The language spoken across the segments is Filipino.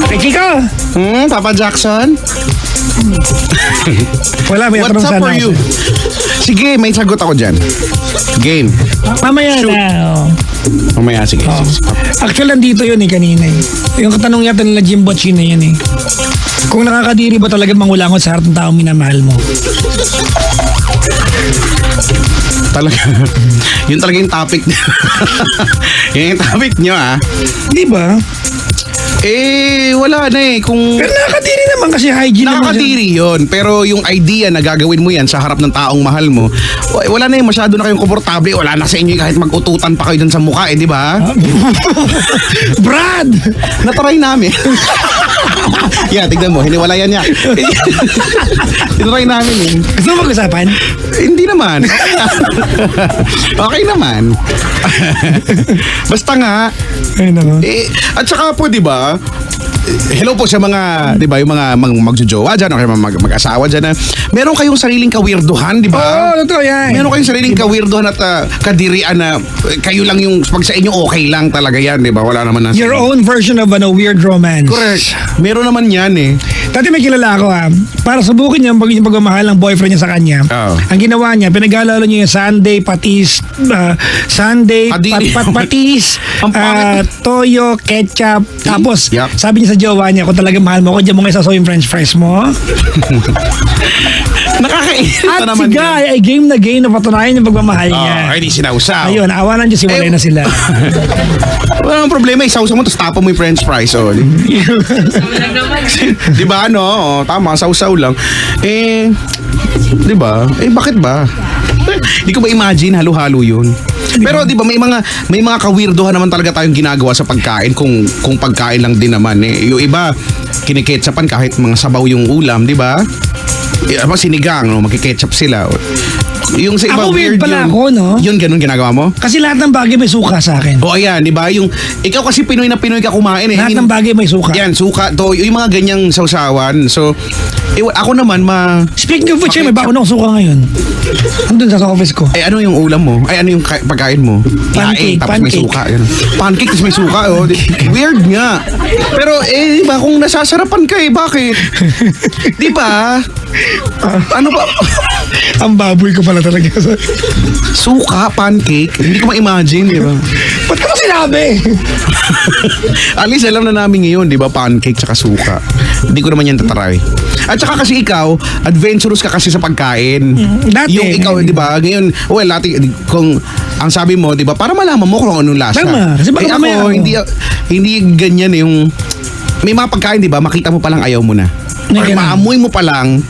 Hey, Chico! Papa Jackson? Wala, may What's up for you? Sige, may sagot ako dyan. Game. Mamaya Shoot. na. Mamaya, sige. Oh. sige. Actually, nandito yun kanina eh. Yung katanong yata nila Jim Botchin na yun eh. Kung nakakadiri ba talaga mangulangot sa harap ng taong minamahal mo? Talaga. Yun talaga yung topic niya. Yun yung topic niyo, Di ba? Wala na eh. Kung Pero nakakadiri naman kasi hygiene naman. nakakadiri yun. Pero yung idea na gagawin mo yan sa harap ng taong mahal mo, wala na eh. Masyado na kayong komportable. Wala na sa inyo kahit mag-ututan pa kayo dun sa mukha di ba? Brad! Natry namin. Yeah, tignan mo. Hiniwalayan niya. Tinry namin eh. Gusto mo mag-usapan? Hindi naman. Okay naman. Basta nga, Ay, nako. at saka po, di ba, hello po sa mga, di ba, yung mga magjojowa dyan, o kaya mag-asawa dyan na meron kayong sariling kawirduhan, di ba? Oo, totoo yan. Meron kayong sariling kawirduhan at kadirian na kayo lang yung, pag sa inyo okay lang talaga yan, di ba? Wala naman na. Your own version of a weird romance. Correct. Meron naman yan eh. Dati may kilala ako para subukin niya yung pagmamahal ng boyfriend niya sa kanya. Oh. Ang ginawa niya, pinag-alala niya yung Sunday patis, patis, Ang pangit. toyo, ketchup. Tapos, Yuck. sabi niya sa jowa niya, kung talaga mahal mo ako, diyan mo nga isasaw yung french fries mo. Nakakainit At na si naman yan. Guy ay game na game na patunayan yung pagmamahal niya. Ay, di sinausaw. Ayun, awa ng Diyos, iwalay na sila. Walang problema, isausaw mo, tapos tapa mo yung french fries. Oh. Di ba, ano? Oh, tama, sausaw lang. Di ba? Bakit ba? Hindi ko ma-imagine, halo-halo yun. Pero di ba may mga kawirdohan naman talaga tayong ginagawa sa pagkain kung pagkain lang din naman Yung iba kiniketchupan kahit mga sabaw yung ulam, di ba? Sinigang, no, magki-ketchup sila. Yung sa iba Ako weird pala yun. ako, no? Yun ganun ginagawa mo? Kasi lahat ng bagay may suka sa akin. O ayan, di ba? Yung ikaw kasi Pinoy na Pinoy ka kumain Lahat ng bagay may suka. Yan, suka, to, yung mga ganyang sausawan. So, ako naman Speaking of which, may baon akong suka ngayon. Andun sa office ko. ano yung ulam mo? ano yung pagkain mo? Pancake, Iaing, tapos may pancake. suka. Yan. Pancake, tapos may suka. Oh. Weird nga. Pero, di ba, kung nasasarapan ka bakit? Di ba? Ano ba? Ang baboy ko pala talaga. Suka, pancake. Hindi ko ma-imagine, di ba? Ba't ka ba sinabi? At least alam na namin ngayon, di ba? Pancake tsaka suka. Hindi ko naman yan tataray. At saka kasi ikaw, adventurous ka kasi sa pagkain. Dati. Yung ikaw, di ba? Ngayon, kung ang sabi mo, di ba? Para malaman mo kung anong lasa. Tama. Kasi baka mamaya ako, hindi ganyan yung may mga pagkain, di ba? Makita mo palang ayaw mo na. Or ganun. maamoy mo palang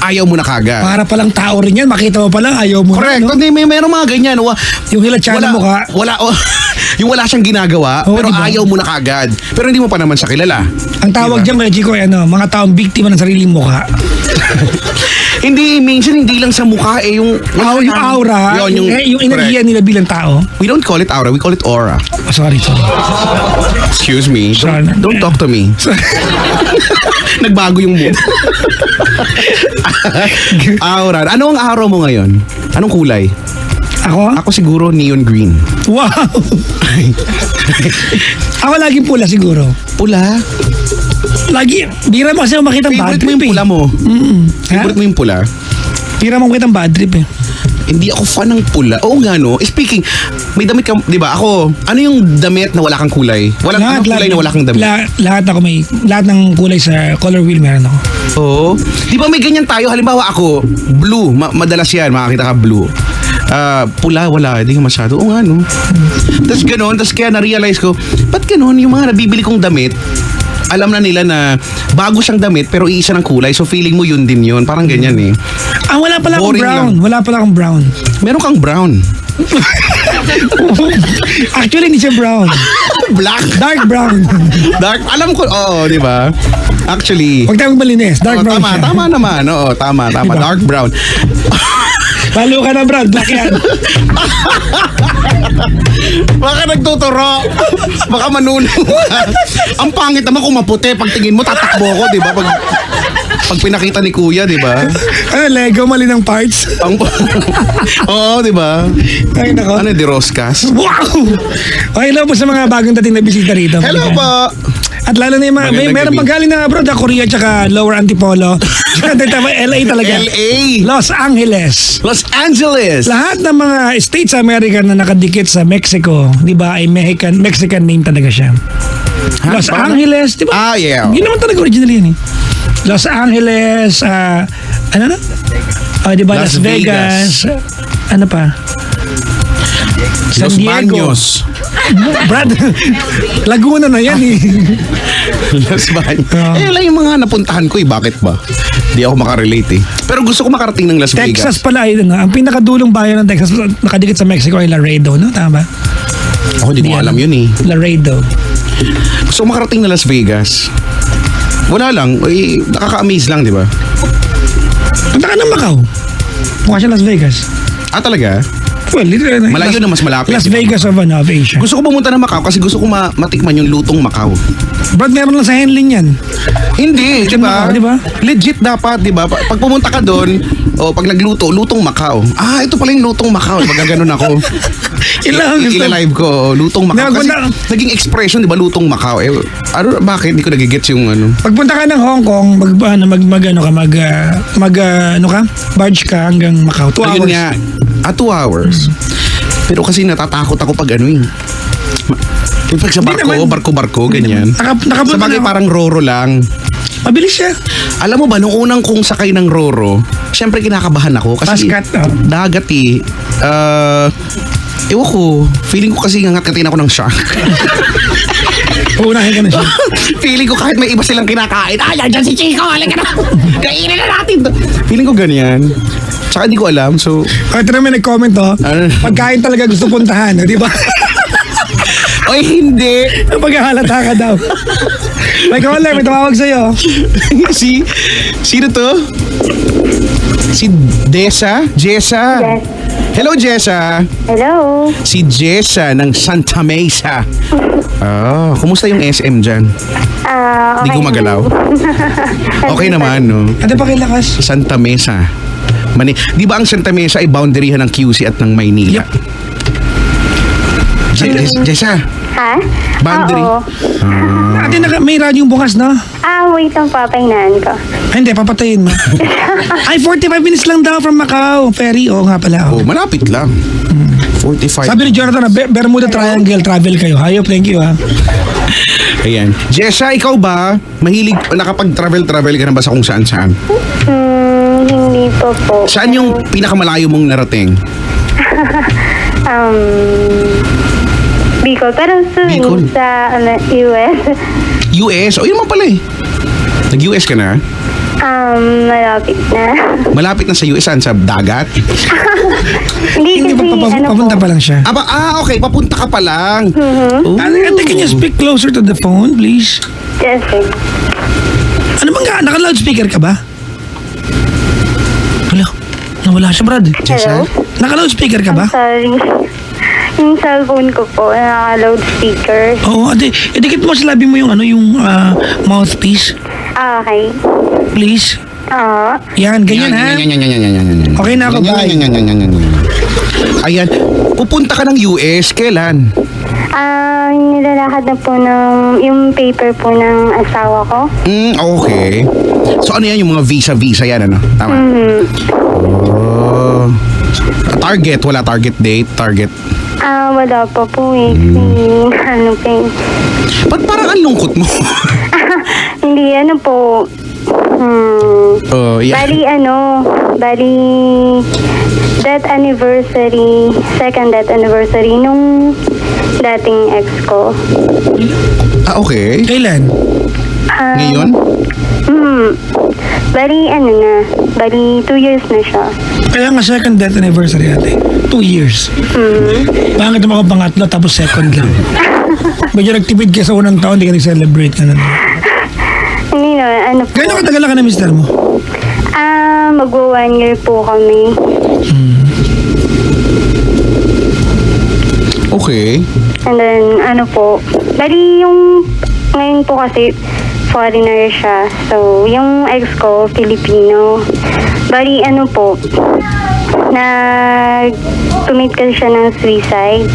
ayaw mo na kagad. Para palang tao rin yan. Makita mo palang ayaw mo Correct. na. No? Hindi, meron mga ganyan. Yung hilatsyan mo ka. Yung wala siyang ginagawa, Oo, pero diba? ayaw mo na kagad. Pero hindi mo pa naman siya kilala. Ang tawag dyan, Kuya Chico, ay mga taong biktima ng sariling mukha. Hindi, minsan hindi lang sa mukha yung Yung aura, yung enerhiya nila bilang tao. We don't call it aura, we call it aura. Oh, sorry. Excuse me. Sorry. Don't talk to me. Nagbago yung mood. Aura. Ano ang aura mo ngayon? Anong kulay? Ako? Ako siguro neon green. Wow! Ako laging pula siguro. Pula? Lagi, bira mo kasi ako makita bad Favorite mo trip yung pula mo? Favorite mo yung pula? Bira mo makita bad trip Hindi ako fan ng pula. Oo nga no. Speaking, may damit ka, di ba? Ako, ano yung damit na wala kang kulay? Anong kulay na wala kang damit? Lahat ng kulay sa color wheel meron ako. Oo. Di ba may ganyan tayo? Halimbawa ako, blue. Madalas yan, makakita ka blue. Pula, wala. Hindi ka masyado. Oo nga, no? Tapos ganun, tapos kaya na-realize ko, ba't ganun? Yung mga nabibili kong damit, alam na nila na bago siyang damit pero iisa ng kulay. So feeling mo yun din yun. Parang ganyan eh. Wala pala akong Boring brown. lang. Wala pala akong brown. Meron kang brown. Actually, hindi siya brown. Black. Dark brown. Dark. Alam ko, oo, di ba? Actually. Huwag tayong malinis. Dark brown siya. Tama naman. Oo, tama. Diba? Dark brown. Lalo ka na brown. Black yan. Baka nagtuturo. Baka manuno ka. Ang pangit naman kung maputi. Pag tingin mo, tatakbo ko, di ba? Pag pinakita ni kuya, di ba? Lego, mali ng parts. Oo, di ba? Ay, nako. Ano, di Roscas? Wow! Okay, hello po sa mga bagong dating na bisita rito. Hello po. At lalo na yung mga, Magandang meron gabi. pang galing na abroad, Korea tsaka Lower Antipolo. Tsaka LA talaga. LA, Los Angeles. Los Angeles. Lahat ng mga States America na nakadikit sa Mexico, di ba, ay Mexican name talaga siya. Ha? Los Paano? Angeles, di ba? Ah, yeah. Hindi naman talaga original yan eh. Los Angeles, ano na? Di ba, Las Las Vegas. Ano pa? San Los Diego. Baños. Brad, Laguna na yan eh. Los Baños. Oo. Lang yung mga napuntahan ko Bakit ba? Di ako makarelate Pero gusto ko makarating ng Las Texas Vegas. pala ay ang pinakadulong bayan ng Texas nakadikit sa Mexico ay Laredo, no? Tama ba? Ako hindi ko alam yun Laredo. Gusto ko makarating na Las Vegas. Wala lang. Nakaka-amaze lang, di ba? Punta ka ng Macau. Mukha siya Las Vegas. Talaga? Well, Malayo na mas malapit. Las Vegas of Asia. Gusto ko pumunta ng Macau kasi gusto ko matikman yung lutong Macau. Brad, meron lang sa Henlin yan. Hindi, di ba? Macau, di ba? Legit dapat, di ba? Pag pumunta ka doon, pag nagluto, lutong Macau. Ito pala yung lutong Macau. Magaganon ako. Ila-live ko, lutong Macau. Kasi naging expression, di ba, lutong Macau. Bakit? Hindi ko nagigets yung ano. Pagpunta ka ng Hong Kong, barge ka hanggang Macau. 2 Ayun hours. nga. 2 hours. Pero kasi natatakot ako pag pag sa Hindi naman. barko, ganyan. Nakapunta Sa bagay na- parang roro lang. Mabilis siya. Alam mo ba, nung unang kong sakay ng roro, syempre kinakabahan ako. Kasi Paskat, dagat ewan ko, feeling ko kasi ngangat-ngatin ako ng shark. Uunahin ka na siya. Feeling ko kahit may iba silang kinakain, yan si Chico, halika na. Kainin na natin to. Feeling ko ganyan. Tsaka hindi ko alam, so... Kahit na may nag-comment Ano? pagkain talaga gusto puntahan, di ba? Oy, hindi. Paghahalata ka daw. May caller, may tumawag sa'yo. Sino to? Si Jessa? Jessa? Yes. Hello, Jessa. Hello. Si Jessa ng Santa Mesa. Kumusta yung SM dyan? Okay. Di gumagalaw? Okay naman, no? Ano pa kilakas? Santa Mesa. Di ba ang Santa Mesa ay boundaryhan ng QC at ng Maynila? Jessa, Ha? boundary. Oo. Ate, may radyong bukas, no? Wait lang, papahinaan ko. Ay, hindi, papatayin mo. Ay, 45 minutes lang daw from Macau. Ferry, nga pala. Malapit lang. 45. Sabi ni Jonathan na Bermuda Triangle, travel kayo. Hayop, thank you, ha. Ayan. Jessa, ikaw ba? Nakapag-travel ka na ba sa kung saan-saan? Hindi pa po. Saan yung pinakamalayo mong narating? Bicol. Pero Bicol? soon sa US. US? Yun naman pala Nag-US ka na? Malapit na. Malapit na sa US, saan? Sa dagat? Hindi Hindi kasi, pa, papunta pa lang siya. Okay, papunta ka pa lang. Ate, can you speak closer to the phone, please? Yes, sir. Ano bang naka-loudspeaker ka ba? Wala. Nawala siya, Brad. Hello? Naka-loudspeaker ka ba? Sorry. Yung cellphone ko po, naka-loudspeaker. Oo, ate. Idikit mo sa labi mo yung mouthpiece. Okay. Please. Yan, ganyan ha. Okay na ako, bye. Ayan. Pupunta ka ng US, kailan? Nilalakad na po yung paper po ng asawa ko. Okay. So ano yan, yung mga visa yan, ano? Tama? Target, wala target date, target. Wala pa po eh. Ano pa eh. Ba't parang ang lungkot mo? Hindi, ano po. Yeah. Bali, second death anniversary nung dating ex ko. Okay. Kailan? Ngayon? Bali 2 years na siya. Kaya nga second death anniversary ate. 2 years. Bakit naman ako pangatlo tapos second lang? Medyo nagtipid ka sa unang taon, hindi ka nag-celebrate ka na. Hindi na, ano po. Gano'n katagal ka na mister mo? Magwa 1 year po kami. Okay. And then, bali yung, ngayon po kasi, foreigner siya. So, yung ex ko, Filipino. Bali, commit kasi siya ng suicide.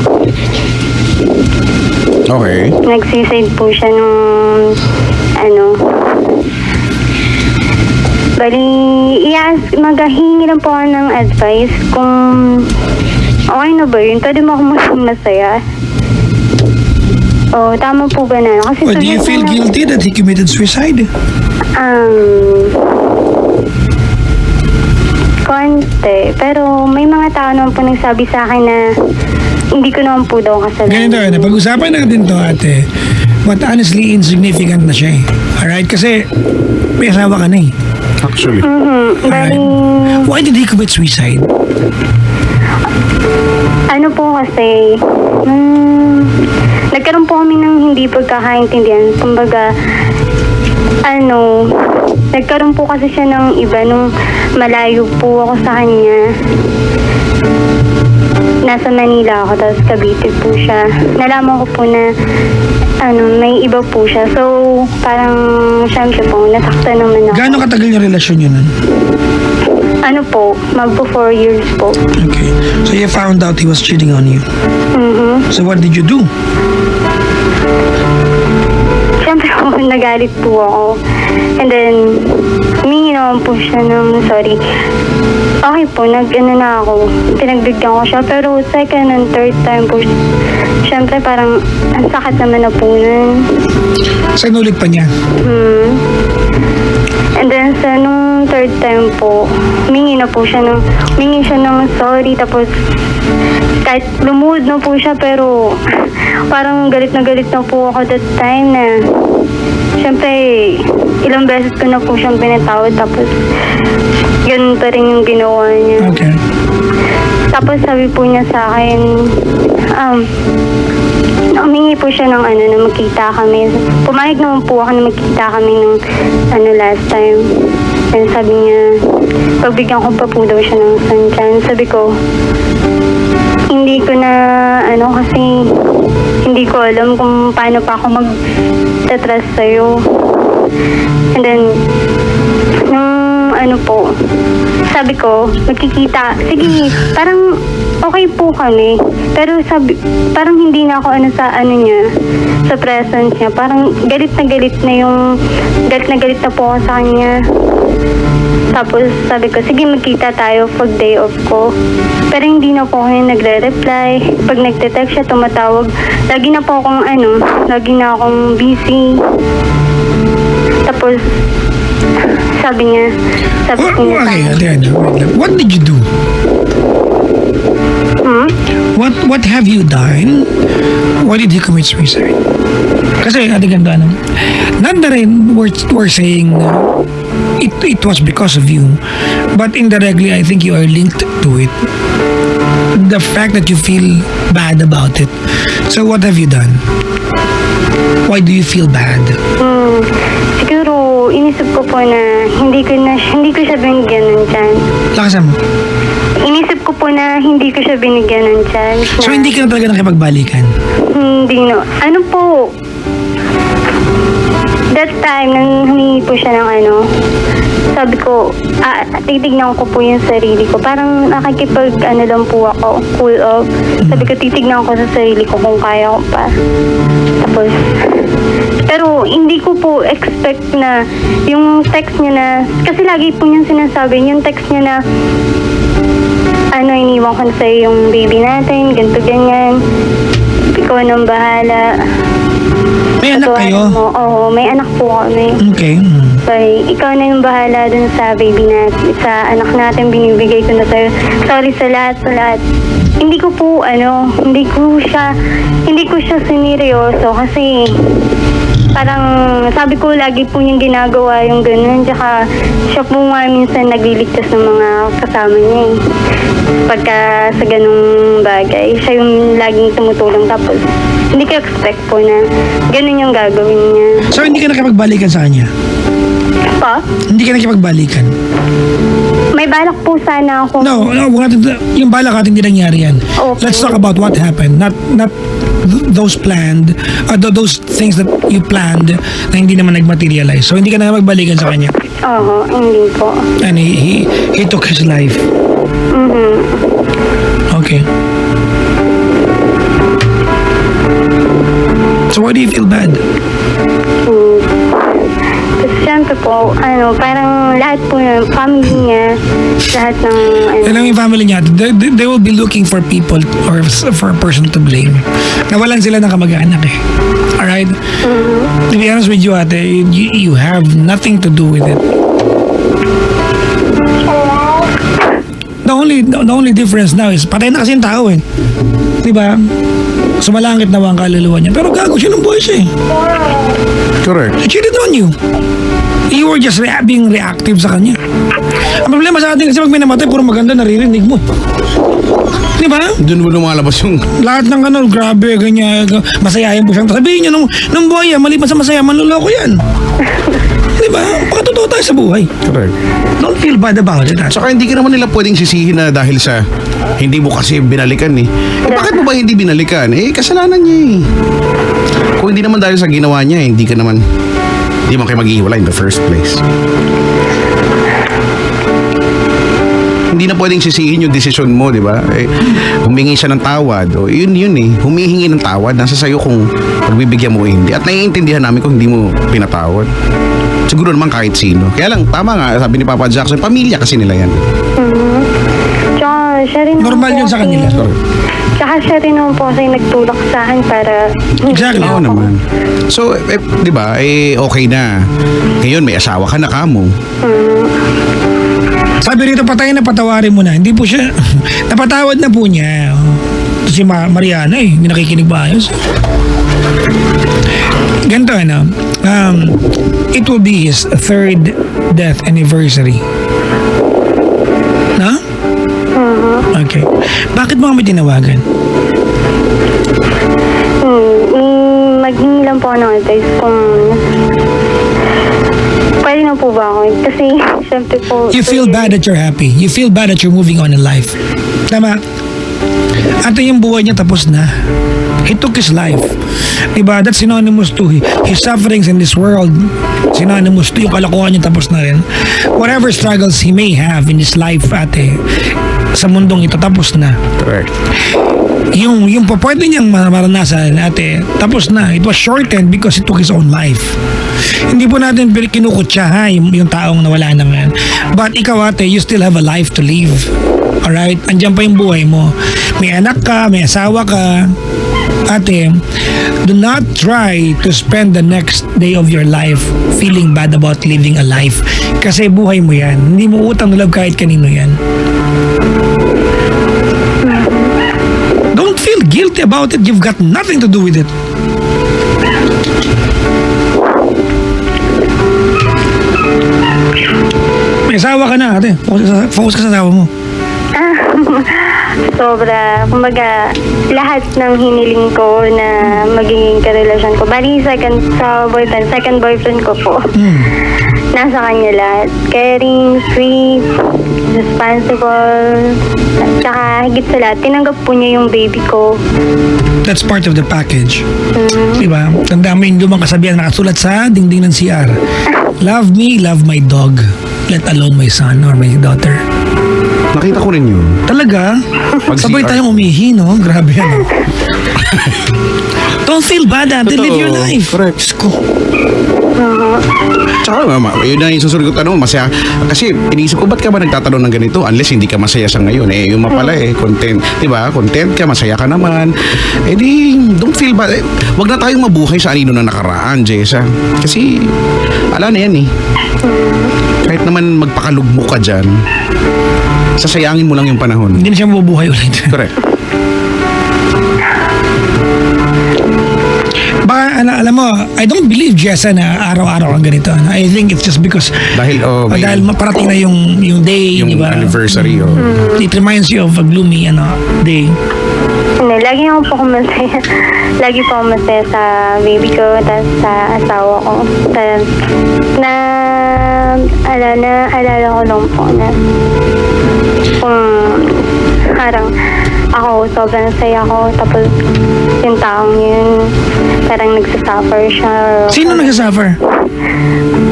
Okay. Nag-suicide po siya nung bali, maghahingi lang po ako ng advice kung okay na ba yun? Pwede mo ako masaya? Oh, tama po ba na? Kasi Well, do you feel guilty that he committed suicide? Konti. Pero may mga tao naman po nagsabi sa akin na hindi ko naman po daw kasalanan. Ganito, pag-usapan natin to, ate. But honestly, insignificant na siya eh. Alright? Kasi may asawa ka na eh. Actually. Bali, Why did he commit suicide? ano po kasi, nagkaroon po kami ng hindi pagkakaintindihan. Kumbaga, nagkaroon po kasi siya ng iba nung malayo po ako sa kanya. Nasa Manila ako, tapos Cavite po siya. Nalaman ko po na may iba po siya. So, parang, syempre po, nasaktan naman ako. Gaano katagal yung relasyon yun nun? Ano po, magpo 4 years po. Okay. So you found out he was cheating on you. So what did you do? Siyempre po, nagalit po ako. And then, humingi naman po siya ng sorry. Okay po, na ako. Pinagbigyan ko siya. Pero second and third time po, siyempre parang ang sakit naman na po nun. Sa inulit pa niya? And then sa nung third time po, humingi siya ng sorry. Tapos kahit lumuhod na po siya, pero parang galit na po ako that time na siyempre ilang beses ko na po siyang pinatawad. Tapos ganun pa rin yung ginawa niya. Okay. Tapos sabi po niya sa akin, humingi po siya ng na magkita kami. Pumayag naman po ako na magkita kami ng last time. And sabi niya, pagbigyan ko pa po daw siya ng sunshine. Sabi ko, hindi ko na, kasi hindi ko alam kung paano pa ako mag-trust sa'yo. And then, sabi ko, magkikita. Sige, parang okay po kami. Pero parang hindi na ako sa presence niya. Parang galit na po ako sa kanya. Tapos sabi ko, sige magkita tayo pag day off ko. Pero hindi na po ako yung nagre-reply. Pag nagte-text siya, tumatawag. Lagi na akong busy. Tapos, sabi niya Okay, Adriana, wait lang. What did you do? What have you done? Why did he commit suicide? Kasi ating ganda not that we're saying it was because of you, but indirectly I think you are linked to it. The fact that you feel bad about it. So what have you done? Why do you feel bad? Siguro inisip ko po na hindi ko siya binigyan ng chance. Lakasan mo. Inisip ko po na hindi ko siya binigyan ng chance. So hindi ka na talaga nakipagbalikan? Hindi no. That time, nang humingi po siya ng sabi ko, titignan ko po yung sarili ko. Parang nakikipag lang po ako, cool off. Sabi ko, titignan ko sa sarili ko kung kaya ko pa. Tapos, pero hindi ko po expect na yung text niya na, kasi lagi po niyang sinasabi, yung text niya na, iniwan ko na sa'yo yung baby natin, ganito, ganyan. Ikaw nang bahala. May anak kayo? Oo, may anak po kami. Okay. Sorry, ikaw na yung bahala dun sa baby natin, sa anak natin, binibigay ko na sa'yo. Sorry sa lahat. Hindi ko siya sineryoso kasi parang sabi ko lagi po niyang ginagawa yung ganun. Tsaka siya po nga minsan nagliligtas ng mga kasama niya eh. Pagka sa ganung bagay, siya yung laging tumutulong. Tapos hindi ko expect po na ganun yung gagawin niya. So hindi ka nakipagbalikan sa kanya? Pa? Hindi ka nakipagbalikan? May balak po sana ako. No, yung balak natin hindi nangyari yan. Okay. Let's talk about what happened. Not those planned, those things that you planned na hindi naman nag-materialize. So hindi ka na magbalikan sa kanya. Oo, hindi po. And he took his life. Okay. So why do you feel bad? Kasi syempre po, parang lahat po ng family niya, lahat ng, Alam mo yung family niya, they will be looking for people or for a person to blame. Nawalan sila ng kamag-anak eh. Alright? To be honest with you, ate, you have nothing to do with it. The only difference now is patay na kasi yung tao eh. Diba? Sumalangit na ang kaluluwa niya. Pero gago siya ng buhay siya eh. Correct. He cheated on you. You were just being reactive sa kanya. Ang problema sa atin kasi pag may namatay, puro maganda naririnig mo. Di ba? Doon mo lumalabas yung... Lahat ng grabe, ganyan, masayahin po siyang. Sabihin niyo, nung buhay yan, maliban sa masaya, manluloko yan. Di ba? Pakatotoo tayo sa buhay. Correct. Don't feel bad about it. Tsaka hindi ka naman nila pwedeng sisihin na dahil sa hindi mo kasi binalikan eh. Bakit mo ba hindi binalikan? Kasalanan niya eh. Kung hindi naman dahil sa ginawa niya, hindi man kayo maghihiwalay in the first place. Hindi na pwedeng sisihin yung desisyon mo, di ba? Humingi siya ng tawad. O, yun eh. Humihingi ng tawad. Nasa sayo kung pagbibigyan mo o hindi. At naiintindihan namin kung hindi mo pinatawad. Siguro naman kahit sino. Kaya lang, tama nga, sabi ni Papa Jackson, pamilya kasi nila yan. Tsaka siya rin naman Normal po yun sa kasi- kanila. Tsaka siya rin naman po kasi nagtulak sa akin para... Exactly. Oo naman. So, di ba, okay na. Ngayon, may asawa ka na kamo. Sabi rito, patay na, patawarin mo na. Hindi po siya, napatawad na po niya. Ito si Mariana eh, hindi nakikinig ba ayos? Ganito it will be his 3rd death anniversary. Na? Okay. Bakit mo kami tinawagan? Maghingi lang po ako ng advice kung... Pwede na po ba ako? Kasi, syempre po... You feel bad that you're happy. You feel bad that you're moving on in life. Tama? At yung buhay niya tapos na. He took his life. Diba? That's synonymous to his sufferings in this world. Synonymous to yung kalokohan niya tapos na rin. Whatever struggles he may have in his life, ate, sa mundong ito, tapos na. Correct. Yung pwede niyang maranasan, ate, tapos na. It was shortened because he took his own life. Hindi po natin kinukutsa ha, yung taong nawala na ngayon. But ikaw, ate, you still have a life to live. Alright? Andiyan pa yung buhay mo. May anak ka, may asawa ka. Ate, do not try to spend the next day of your life feeling bad about living a life. Kasi buhay mo yan. Hindi mo utang na loob kahit kanino yan. Don't feel guilty about it. You've got nothing to do with it. May asawa ka na, ate. Focus ka sa asawa mo. Sobra. Kumbaga, lahat ng hiniling ko na magiging karelasyon ko. Bali, second boyfriend ko po. Nasa kanya lahat. Caring, sweet, responsible, tsaka higit sa lahat, tinanggap po niya yung baby ko. That's part of the package. Diba? Tandaan mo yung lumang kasabihan na nakasulat sa dingding ng CR. Love me, love my dog. Let alone my son or my daughter. Nakita ko rin yun. Talaga? Pag Sabay CR. tayong umihi, no? Grabe yan. Don't feel bad, ate. Live your life. Correct. Diyos ko. Tsaka, yun na yung susunod ko tanong, masaya. Kasi, iniisip ko, ba't ka ba nagtatanong ng ganito? Unless hindi ka masaya sa ngayon. Yung mapala content. Diba? Content ka, masaya ka naman. Don't feel bad. Wag na tayong mabuhay sa anino na nakaraan, Jessa. Kasi, ala na yan eh. Kahit naman magpakalugmo ka dyan, sasayangin mo lang yung panahon. Hindi na siya mabubuhay ulit. Correct. Baka, alam mo, I don't believe, Jessa, na araw-araw kang ganito. I think it's just because Dahil, dahil parating na yung day, yung di ba? anniversary. It reminds you of a gloomy day. Lagi ako po masaya. Lagi po ako masaya sa baby ko, tapos sa asawa ko. Alala ko lang po na kung parang ako, sobrang saya ko. Tapos yung taong yun, parang nagsasuffer siya. Sino nagsasuffer?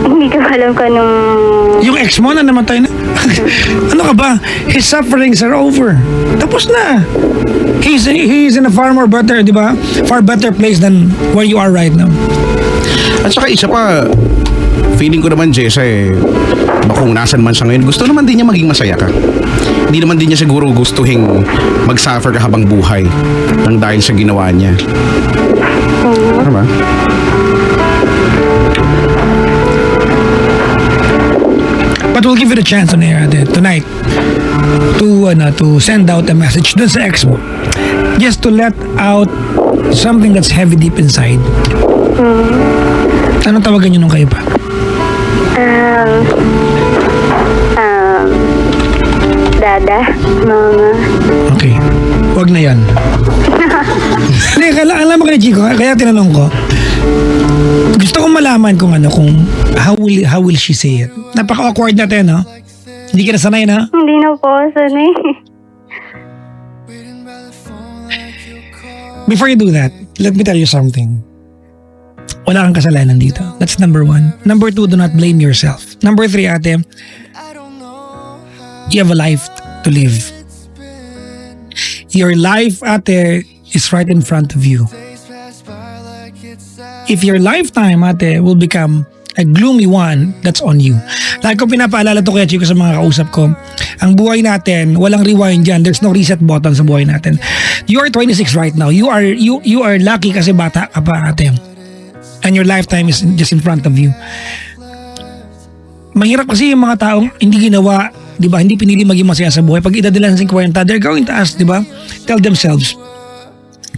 Hindi ko alam ko nung... Yung ex mo na namatay na. Ano ka ba? His sufferings are over. Tapos na. He's in a far more better, di ba? Far better place than where you are right now. At saka isa pa, feeling ko naman, Jessa, baka kung nasan man siya ngayon, gusto naman din niya maging masaya ka. Hindi naman din niya siguro gustuhin mag-suffer ka habang buhay nang dahil sa ginawa niya. Ano ba? But we'll give it a chance on air tonight to send out a message dun sa ex mo. Just to let out something that's heavy deep inside. Anong tawagan niyo nung kayo pa? Dada, mama. Okay. Wag na yan. Hindi, alam mo kay Chico, kaya tinanong ko. Gusto kong malaman kung how will she say it. Napaka-awkward natin, no? Hindi ka nasanay, na? Hindi na po, sanay. Before you do that, let me tell you something. Wala kang kasalanan dito. That's number 1. Number 2, do not blame yourself. Number 3, ate, you have a life to live. Your life, ate, is right in front of you. If your lifetime, ate, will become a gloomy one, that's on you. Like ko pinapaalala to kaya Chico sa mga kausap ko, ang buhay natin, walang rewind dyan. There's no reset button sa buhay natin. You are 26 right now. You are lucky kasi bata ka pa, ate. And your lifetime is just in front of you. Mahirap kasi yung mga taong hindi ginawa, di ba, hindi pinili maging masaya sa buhay. Pag edad nila ng 50, they're going to ask, di ba, tell themselves,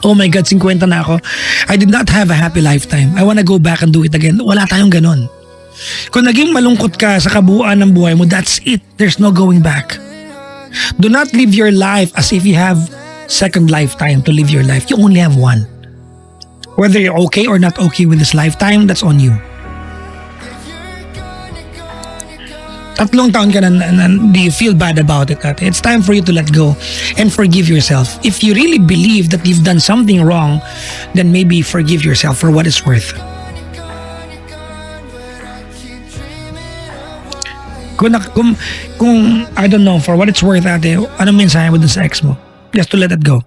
oh my God, 50 na ako. I did not have a happy lifetime. I wanna go back and do it again. Wala tayong ganon. Kung naging malungkot ka sa kabuuan ng buhay mo, that's it. There's no going back. Do not live your life as if you have second lifetime to live your life. You only have one. Whether you're okay or not okay with this lifetime, that's on you. 3 taon ka na, do you feel bad about it, ate? It's time for you to let go and forgive yourself. If you really believe that you've done something wrong, then maybe forgive yourself for what it's worth. Kung I don't know, for what it's worth, ate, anong mensahe mo dun sa ex mo? Just to let it go.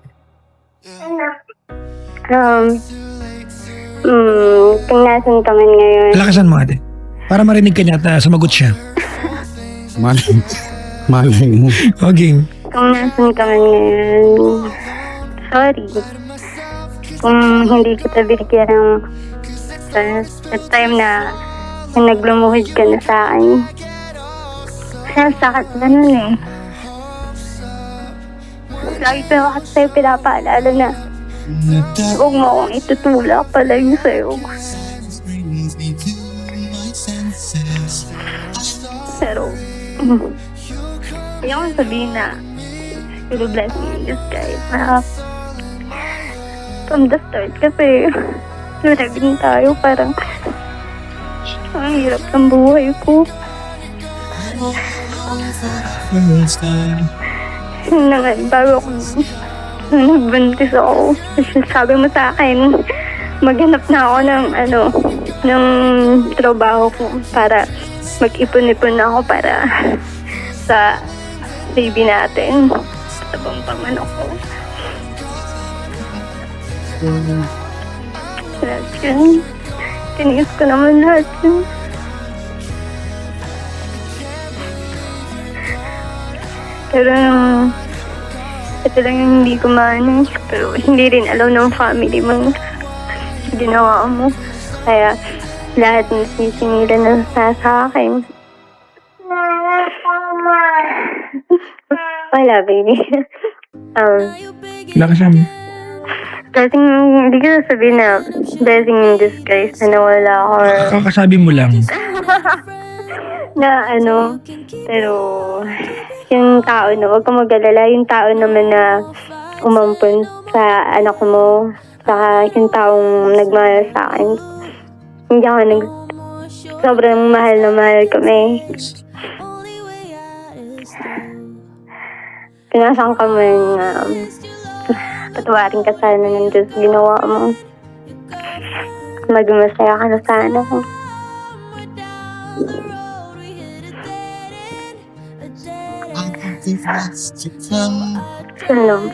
Kung nasan ka man ngayon. Lakasan mo, ate. Para marinig ka niya at sumagot siya. Malay mo. Okay. Kung nasan ka man ngayon, sorry. Kung hindi kita binigyan ng sa time na naglumuhod ka na sa akin. Kaya sakit na nun eh. Lagi pa ako sa'yo pinapaalala na huwag mo akong itutulak pala yung sa'yo. Pero ayaw ko sabihin na you're a blessing in disguise na from the start kasi naging tayo parang ang hirap ng buhay ko. Bago ako nagbuntis ako, sabi mo sa akin maghanap na ako ng trabaho ko para mag-ipon-ipon na ako para sa baby natin. Sa pampaman ako. Lahat yun. Tiniis ko naman lahat yun. Pero ito lang yung hindi ko maano. Pero hindi rin alam ng family mo ginawa mo. Kaya lahat ng sisingilan na sa akin. Wala, baby. Lakasan mo. Blessing, hindi ko sabihin na blessing in disguise na nawala ako. Kakasabi mo lang. Na pero yung tao na, huwag kang mag-alala, yung tao naman na umampun sa anak mo, saka yung taong nagmahal sa akin. Hindi ako sobrang mahal na mahal kami. Pinasang ka man patawarin ka sana ng Diyos ginawa mo. Maging masaya ka na sana. Ano?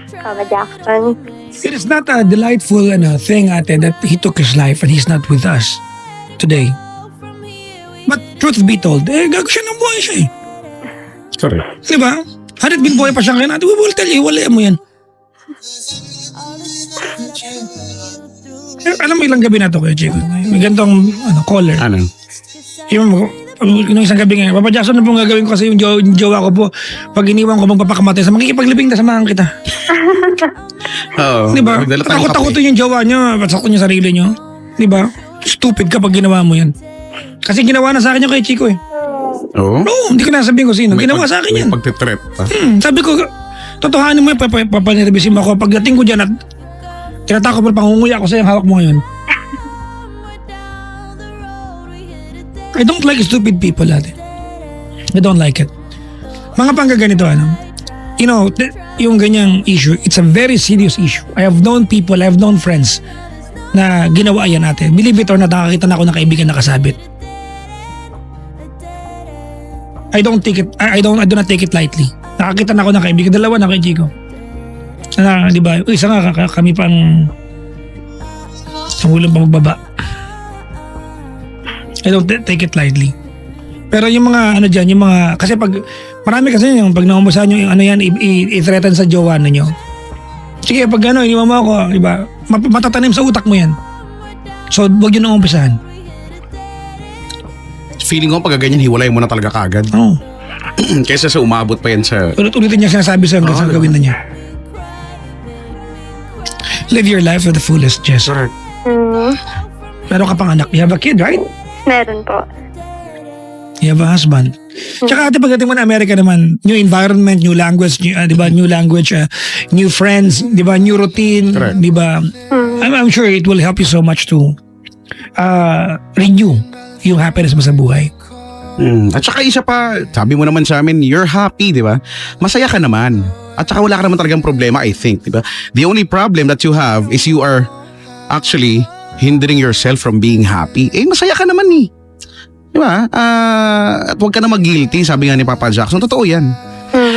Kama Jackson. It is not a delightful thing, ate, that he took his life and he's not with us today. But truth be told, gago siya ng buhay siya eh. Correct. Diba? Had it been buhay pa siya kaya natin, we will tell you, wala mo yan. Alam mo ilang gabi na to, Kuya Chico. May gantong caller. Ano? Yung isang gabi ngayon, Papa Jackson, ano pong gagawin ko kasi yung jowa ko po, pag iniwan ko magpapakamatay, sa makikipaglibing na samahan kita. Oo. Diba? Dala tayong Takot-takot kape. yung jowa nyo, pasakot yung sarili nyo. Diba? Stupid ka pag ginawa mo yan. Kasi ginawa na sa akin yung kay Chico eh. Oo. No, hindi ko nasabihin ko sino. May Ginawa sa akin may yan. pagtitrip pa. Sabi ko, totohanin mo yun, papanirbisin mo ako. Pagdating ko dyan at tinatako mo, pangunguya ako sa yung hawak mo ngayon. I don't like stupid people, ate. I don't like it. Mga panggaganito, you know, yung ganyang issue, it's a very serious issue. I have known people, I have known friends na ginawa yan, ate. Believe it or not, nakakita na ako ng kaibigan na kasabit. I do not take it lightly. Nakakita na ako ng kaibigan, dalawa na kay Chico. Di ba? Isa nga, kami pang sa hulong pa magbaba. I don't take it lightly. Pero yung mga dyan, yung mga, kasi pag, marami kasi yung pag naumbasahan nyo, yung yan, i-threaten sa jowa ninyo. Sige, pag iniwan mo ako, diba, matatanim sa utak mo yan. So, huwag yun naumbasahan. Feeling ko pag ganyan, hiwalay mo na talaga kagad. Oo. Kaysa sa umabot pa yan sa... Ulit-ulitin niya sinasabi sa hanggang sa gawin na niya. Live your life to the fullest, Jess. Meron ka pang anak. You have a kid, right? Meron po. You have a husband. Tsaka ate, pagdating mo na Amerika naman, new environment, new language, new language, new friends, di ba, new routine, Correct. di ba? I'm sure it will help you so much to renew yung happiness mo sa buhay. At saka isa pa, sabi mo naman sa amin, you're happy, di ba? Masaya ka naman. At saka wala ka naman talagang problema, I think, di ba? The only problem that you have is you are actually hindering yourself from being happy. Masaya ka naman eh. Di ba? At huwag ka na mag-guilty, sabi nga ni Papa Jackson. Totoo yan.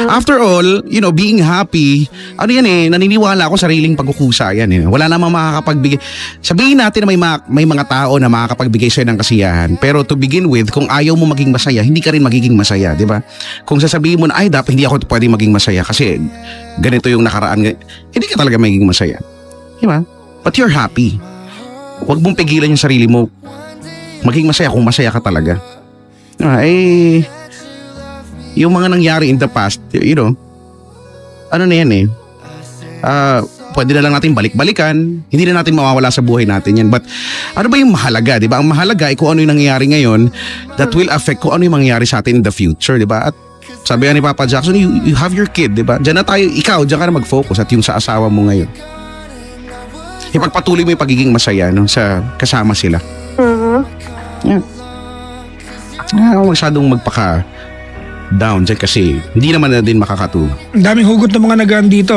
After all, you know, being happy, naniniwala ako sariling pagkukusa yan eh. Wala namang makakapagbigay. Sabihin natin na may mga tao na makakapagbigay sa'yo ng kasiyahan. Pero to begin with, kung ayaw mo maging masaya, hindi ka rin magiging masaya, di ba? Kung sasabihin mo na, ay, dapat hindi ako pwedeng maging masaya kasi ganito yung nakaraan, hindi ka talaga magiging masaya. Di ba? But you're happy. Huwag mong pigilan yung sarili mo. Maging masaya kung masaya ka talaga. Yung mga nangyari in the past, you know, ano na yan eh. Pwede na lang natin balik-balikan. Hindi na natin mawawala sa buhay natin yan. But ano ba yung mahalaga, di ba? Ang mahalaga ay kung ano yung nangyayari ngayon that will affect kung ano yung mangyayari sa atin in the future, di ba? At sabi nga ni Papa Jackson, you have your kid, di ba? Diyan na tayo, diyan ka na mag-focus at yung sa asawa mo ngayon. Ipagpatuloy mo yung pagiging masaya sa kasama sila. Yeah. Huwag masyadong magpaka-down dyan kasi hindi naman na din makakatulong. Ang daming hugot ng mga nagaan dito.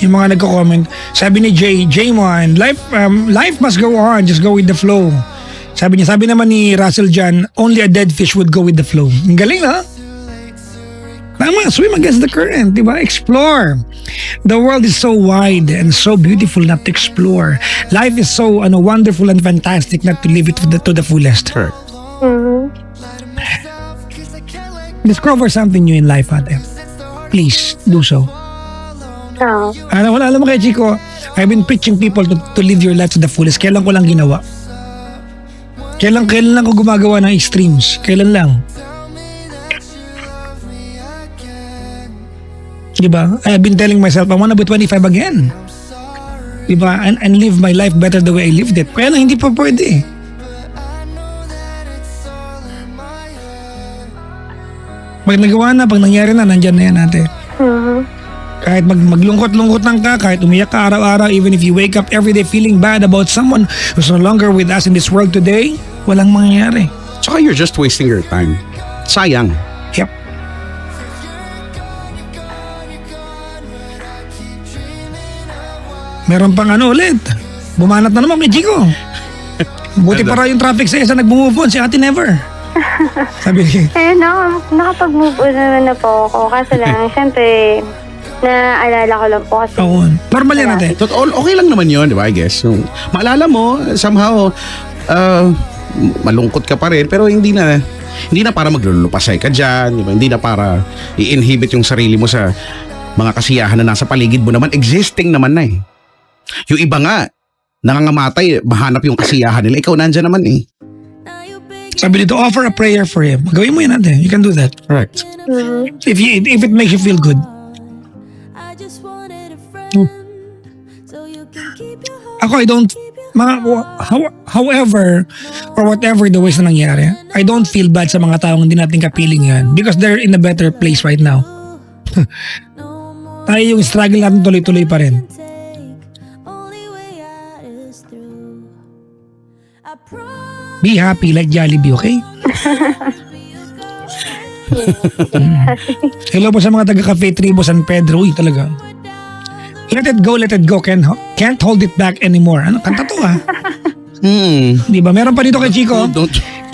Yung mga nagko-comment. Sabi ni J1, life must go on. Just go with the flow. Sabi naman ni Russell John, only a dead fish would go with the flow. Ang galing na. Tama, swim against the current, di ba? Explore. The world is so wide and so beautiful not to explore. Life is so wonderful and fantastic not to live it to the fullest. Correct. Discover something new in life, ate. Please, do so. Alam mo kay Chico, I've been preaching people to live your life to the fullest. Kailan ko lang ginawa? Kailan lang ko gumagawa ng extremes? Kailan lang? Diba? I've been telling myself, I wanna be 25 again. Diba? And live my life better the way I lived it. Kaya lang hindi pa pwede. Pag nagawa na, pag nangyari na, nandyan na yan ate. Kahit maglungkot-lungkot lang ka, kahit umiyak ka araw-araw, even if you wake up every day feeling bad about someone who's no longer with us in this world today, walang mangyayari. Tsaka you're just wasting your time. Sayang. Yep. Meron pang ulit. Bumanat na naman kay Chico. Buti para yung traffic sa isa nag-move on, si ate never. Sabi niya, Eh, nakapag-move on naman na po ako. Kaso lang, syempre, naalala ko lang po kasi. oo. Normal yan natin. Okay lang naman yun, di ba, I guess. Yung, maalala mo, somehow, malungkot ka pa rin, pero hindi na para maglulupasay ka dyan, di ba? Hindi na para i-inhibit yung sarili mo sa mga kasiyahan na nasa paligid mo naman. Existing naman na eh. Yung iba nga, nangangamatay, mahanap yung kasiyahan nila. Ikaw nandyan naman eh. Sabi dito, offer a prayer for him. Gawin mo yan natin. You can do that. Correct. If it makes you feel good. Ako, I don't, however, or whatever the ways na nangyari, I don't feel bad sa mga taong hindi natin kapiling yan because they're in a better place right now. Tayo yung struggle natin tuloy-tuloy pa rin. Be happy like Jollibee, okay? Hello po sa mga taga-Cafe Tribo San Pedro. Uy, talaga. Let it go, can't hold it back anymore. Ano, kanta to ah. Di ba? Meron pa dito kay Chico.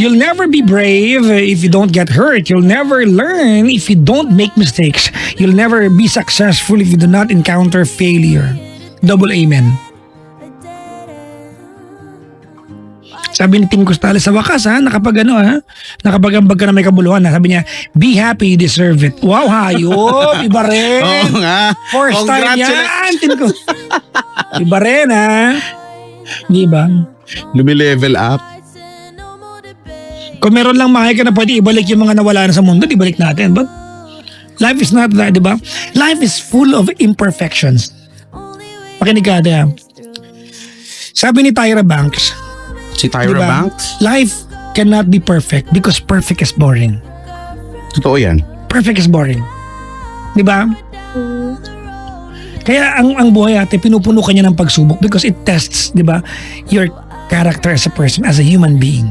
You'll never be brave if you don't get hurt. You'll never learn if you don't make mistakes. You'll never be successful if you do not encounter failure. Double amen. Sabi ni Tim Costales, sa wakas ha, nakapag-ambag ka na may kabuluhan ha. Sabi niya, be happy, you deserve it. Wow, hayop, iba rin. Oo nga. First time yan, Tim Costales. Iba rin ha. Di ba? Lumi-level up. Kung meron lang mahal ka na pwede ibalik yung mga nawala na sa mundo, ibalik natin. But life is not that, di ba? Life is full of imperfections. Pakinig ka, ha? Sabi ni Tyra Banks, Si Tyra diba? Banks. Life cannot be perfect because perfect is boring. Totoo yan. Perfect is boring. Di ba? Kaya ang buhay ate, pinupuno ka niya ng pagsubok because it tests, di ba, your character as a person, as a human being.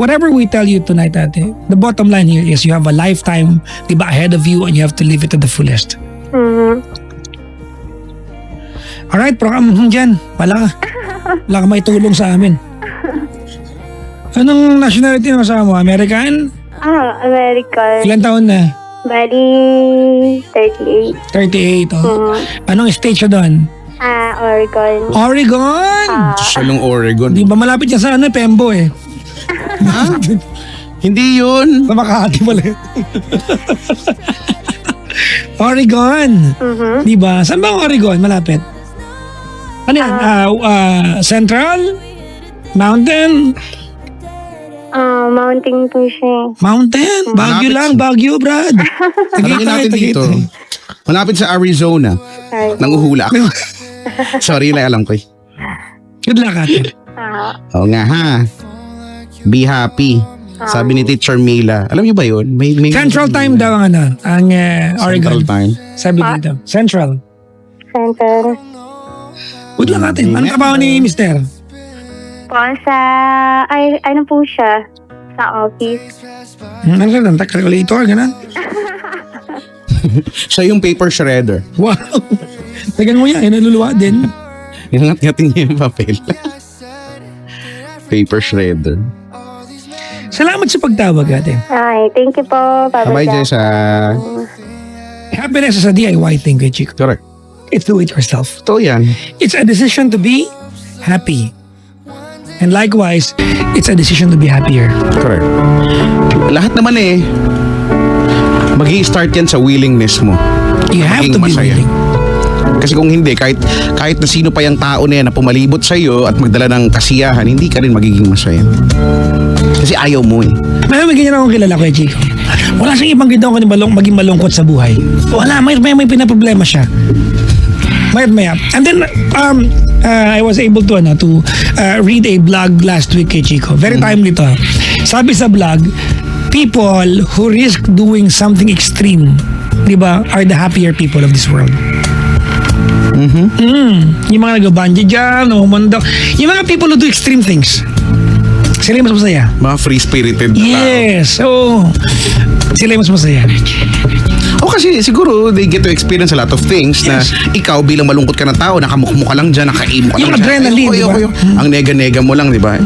Whatever we tell you tonight, ate, the bottom line here is you have a lifetime, di ba, ahead of you and you have to live it to the fullest. Alright, pero dyan, wala ka may tulong sa amin. Anong nationality mo sa mo? American? American. Ilan taon na? Bali, 38. 38, oh. Anong state siya doon? Oregon. Oregon! Siya lang Oregon. Di ba malapit siya sa Pembo eh. Ha? Hindi yun. Sa Makati pala. Oregon. Di ba? Saan ba ang Oregon? Malapit. Ano yan? Central? Mountain? Mountain po siya. Mountain? Baguio Malapit lang. Baguio, Brad. Tanungin natin dito. Malapit sa Arizona. Nanguhula ako. Sorry, na alam ko eh. Good luck, ate. Oo nga ha. Be happy. Sabi ni Teacher Mila. Alam niyo ba yun? May Central time daw ang Oregon. Central time. Sabi dito. Central. Center. Good luck, ate. Anong trabaho ni Mister? Ano po siya? Sa office. Ano ka lang? Calculator, gano'n? Siya yung paper shredder. Wow. Tagan mo yan. Naluluwa din. Ingat-ngatin niya yung papel. Paper shredder. Salamat sa pagtawag, ate. Ay, thank you po. Bye, Jessa. Happiness is a DIY thing, kay Chico. Correct. It's do it yourself. Ito yan. It's a decision to be happy. And likewise, it's a decision to be happier. Correct. Lahat naman mag-i-start yan sa willingness mo. You have Maging to be masaya. willing. Kasi kung hindi, kahit na sino pa yung tao na yan na pumalibot sa iyo at magdala ng kasiyahan, hindi ka rin magiging masaya. Kasi ayaw mo eh. May ganyan akong kilala ko, Chico. Wala siyang ibang ginawa kundi maging malungkot sa buhay. Wala, may pinaproblema siya. Maya. And then, I was able to read a blog last week kay Chico. Very timely to. Sabi sa blog, people who risk doing something extreme, di ba, are the happier people of this world. Yung mga nag-bungee jump, umundok, yung mga people who do extreme things, sila yung mas masaya. Mga free-spirited na tao. Yes, so sila yung mas masaya. kasi siguro they get to experience a lot of things na ikaw bilang malungkot ka na tao, nakamukmo ka lang dyan, nakaimo ka Yung lang dyan. adrenaline, Ayoko, di ba? ayoko. Ang nega-nega mo lang, di ba?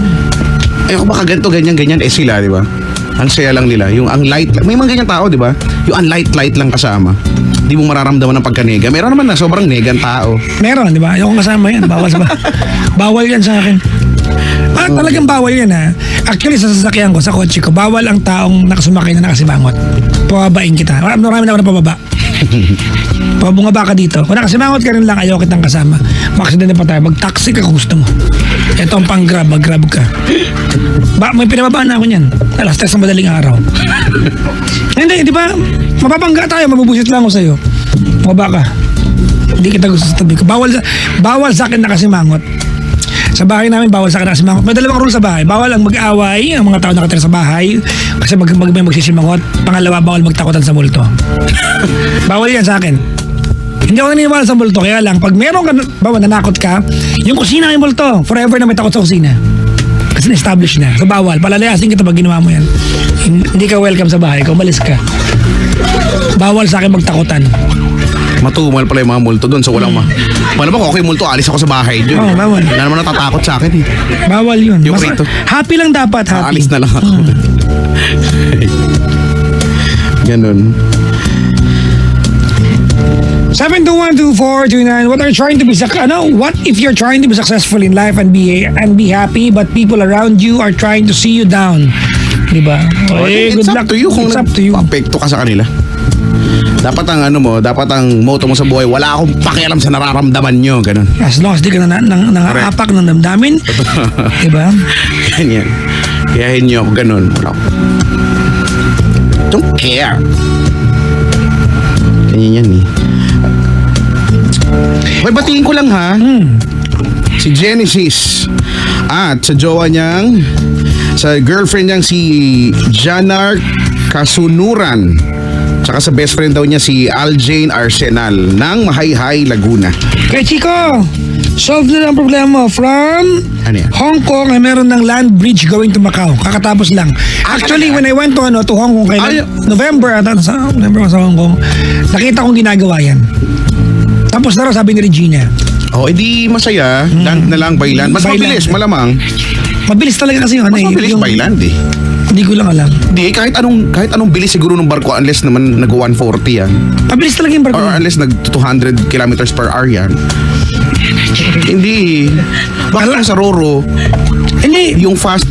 Ayoko baka ganito, ganyan, sila, di ba? Ang saya lang nila. Yung ang light, may mga ganyan tao, di ba? Yung ang light lang kasama. Di mo mararamdaman ng pagkanega. Meron naman na sobrang negang tao. Meron, di ba? Ayoko kasama yan. Bawal yan sa akin. Talagang bawal yan ha. Actually, sa sasakyan ko, sa kotse ko, bawal ang taong nakasumakay na nakasimangot. Pababain kita. Marami na ako na pababa. Pabungaba ka dito. Kung nakasimangot ka rin lang, ayaw kitang kasama. Maksidente pa tayo. Mag-taxi ka kung gusto mo. Ito ang pang-grab, mag-grab ka. May pinababaan na ako niyan. Alas 3 ng madaling araw. Hindi, di ba? Mapapangga tayo, mabubusit lang ako sa'yo. Bumaba ka. Hindi kita gusto sa tabi ko. Bawal sa akin nakasimangot. Sa bahay namin, bawal sa akin nakasimangot. May dalawang rule sa bahay. Bawal ang mag-away, ang mga tao nakatira sa bahay. Kasi may magsisimangot. Pangalawa, bawal magtakutan sa multo. Bawal yan sa akin. Hindi ako naniniwala sa multo. Kaya lang, pag meron ka, bawal, nanakot ka, yung kusina ay multo. Forever na may takot sa kusina. Kasi na-establish na. So bawal. Palalayasin kita pag ginawa mo yan. Hindi ka welcome sa bahay. Kung umalis ka. Bawal sa akin magtakutan. Matumal pala yung mga multo doon. So walang malamang ko, okay multo, alis ako sa bahay doon. Oo, bawal. Wala naman natatakot sa akin eh. Bawal yun. Yung rito. Happy lang dapat, happy. Alis na lang ako. Ganun. 7212429. What if you're trying to be successful in life and be happy, but people around you are trying to see you down? Diba? It's up to you kung It's up to you. apekto ka sa kanila. Dapat ang motto mo sa buhay, wala akong pakialam sa nararamdaman nyo. Ganun. As long as di ka nangapak ng damdamin. Diba? Ganyan. Kayahin nyo ako ganun. Wala akong... Don't care. Ganyan yan eh. May batiin ko lang ha. Si Genesis. At sa jowa niyang, sa girlfriend niyang si Janar Kasunuran. Tsaka sa best friend daw niya si Aljane Arsenal ng Mahayhay, Laguna. Kaya Chico, solve na ang problema from Ano yan? Hong Kong ay meron ng land bridge going to Macau. Kakatapos lang. Actually, when I went to Hong Kong kailan, November sa Hong Kong, nakita kong ginagawa yan. Tapos na raw, sabi ni Regina. Oh, edi masaya. Land na lang, by land. Mas By mabilis, land. malamang. Mabilis talaga kasi yun. Mas mabilis by land eh. Hindi ko lang alam. Hindi, kahit anong bilis siguro ng barko unless naman nag-140 yan. Mabilis talaga yung barko. Or unless nag-200 kilometers per hour yan. Hindi. Bakit sa Roro, Hindi. yung fast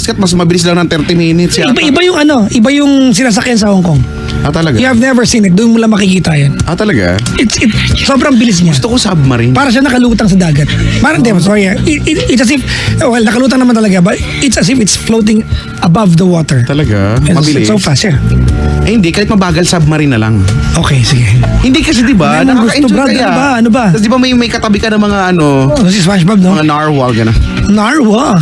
cut mas mabilis lang ng 30 minutes yata. Iba yung sinasakyan sa Hong Kong. Talaga? You have never seen it. Doon mo lang makikita yan. Talaga? Sobrang bilis niya. Gusto ko submarine. Para siya nakalutang sa dagat. Parang, sorry. It's as if, nakalutang naman talaga, but it's as if it's floating above the water. Talaga? Mabilis? It's so fast, yeah. Hindi, kahit mabagal submarine na lang. Okay, sige. Hindi kasi diba, Ano gusto, nakaka-enjoy Brad? kaya. Ano ba? Tapos diba may katabi ka ng mga Si SpongeBob, no? mga narwhal, gano'n. Narwa.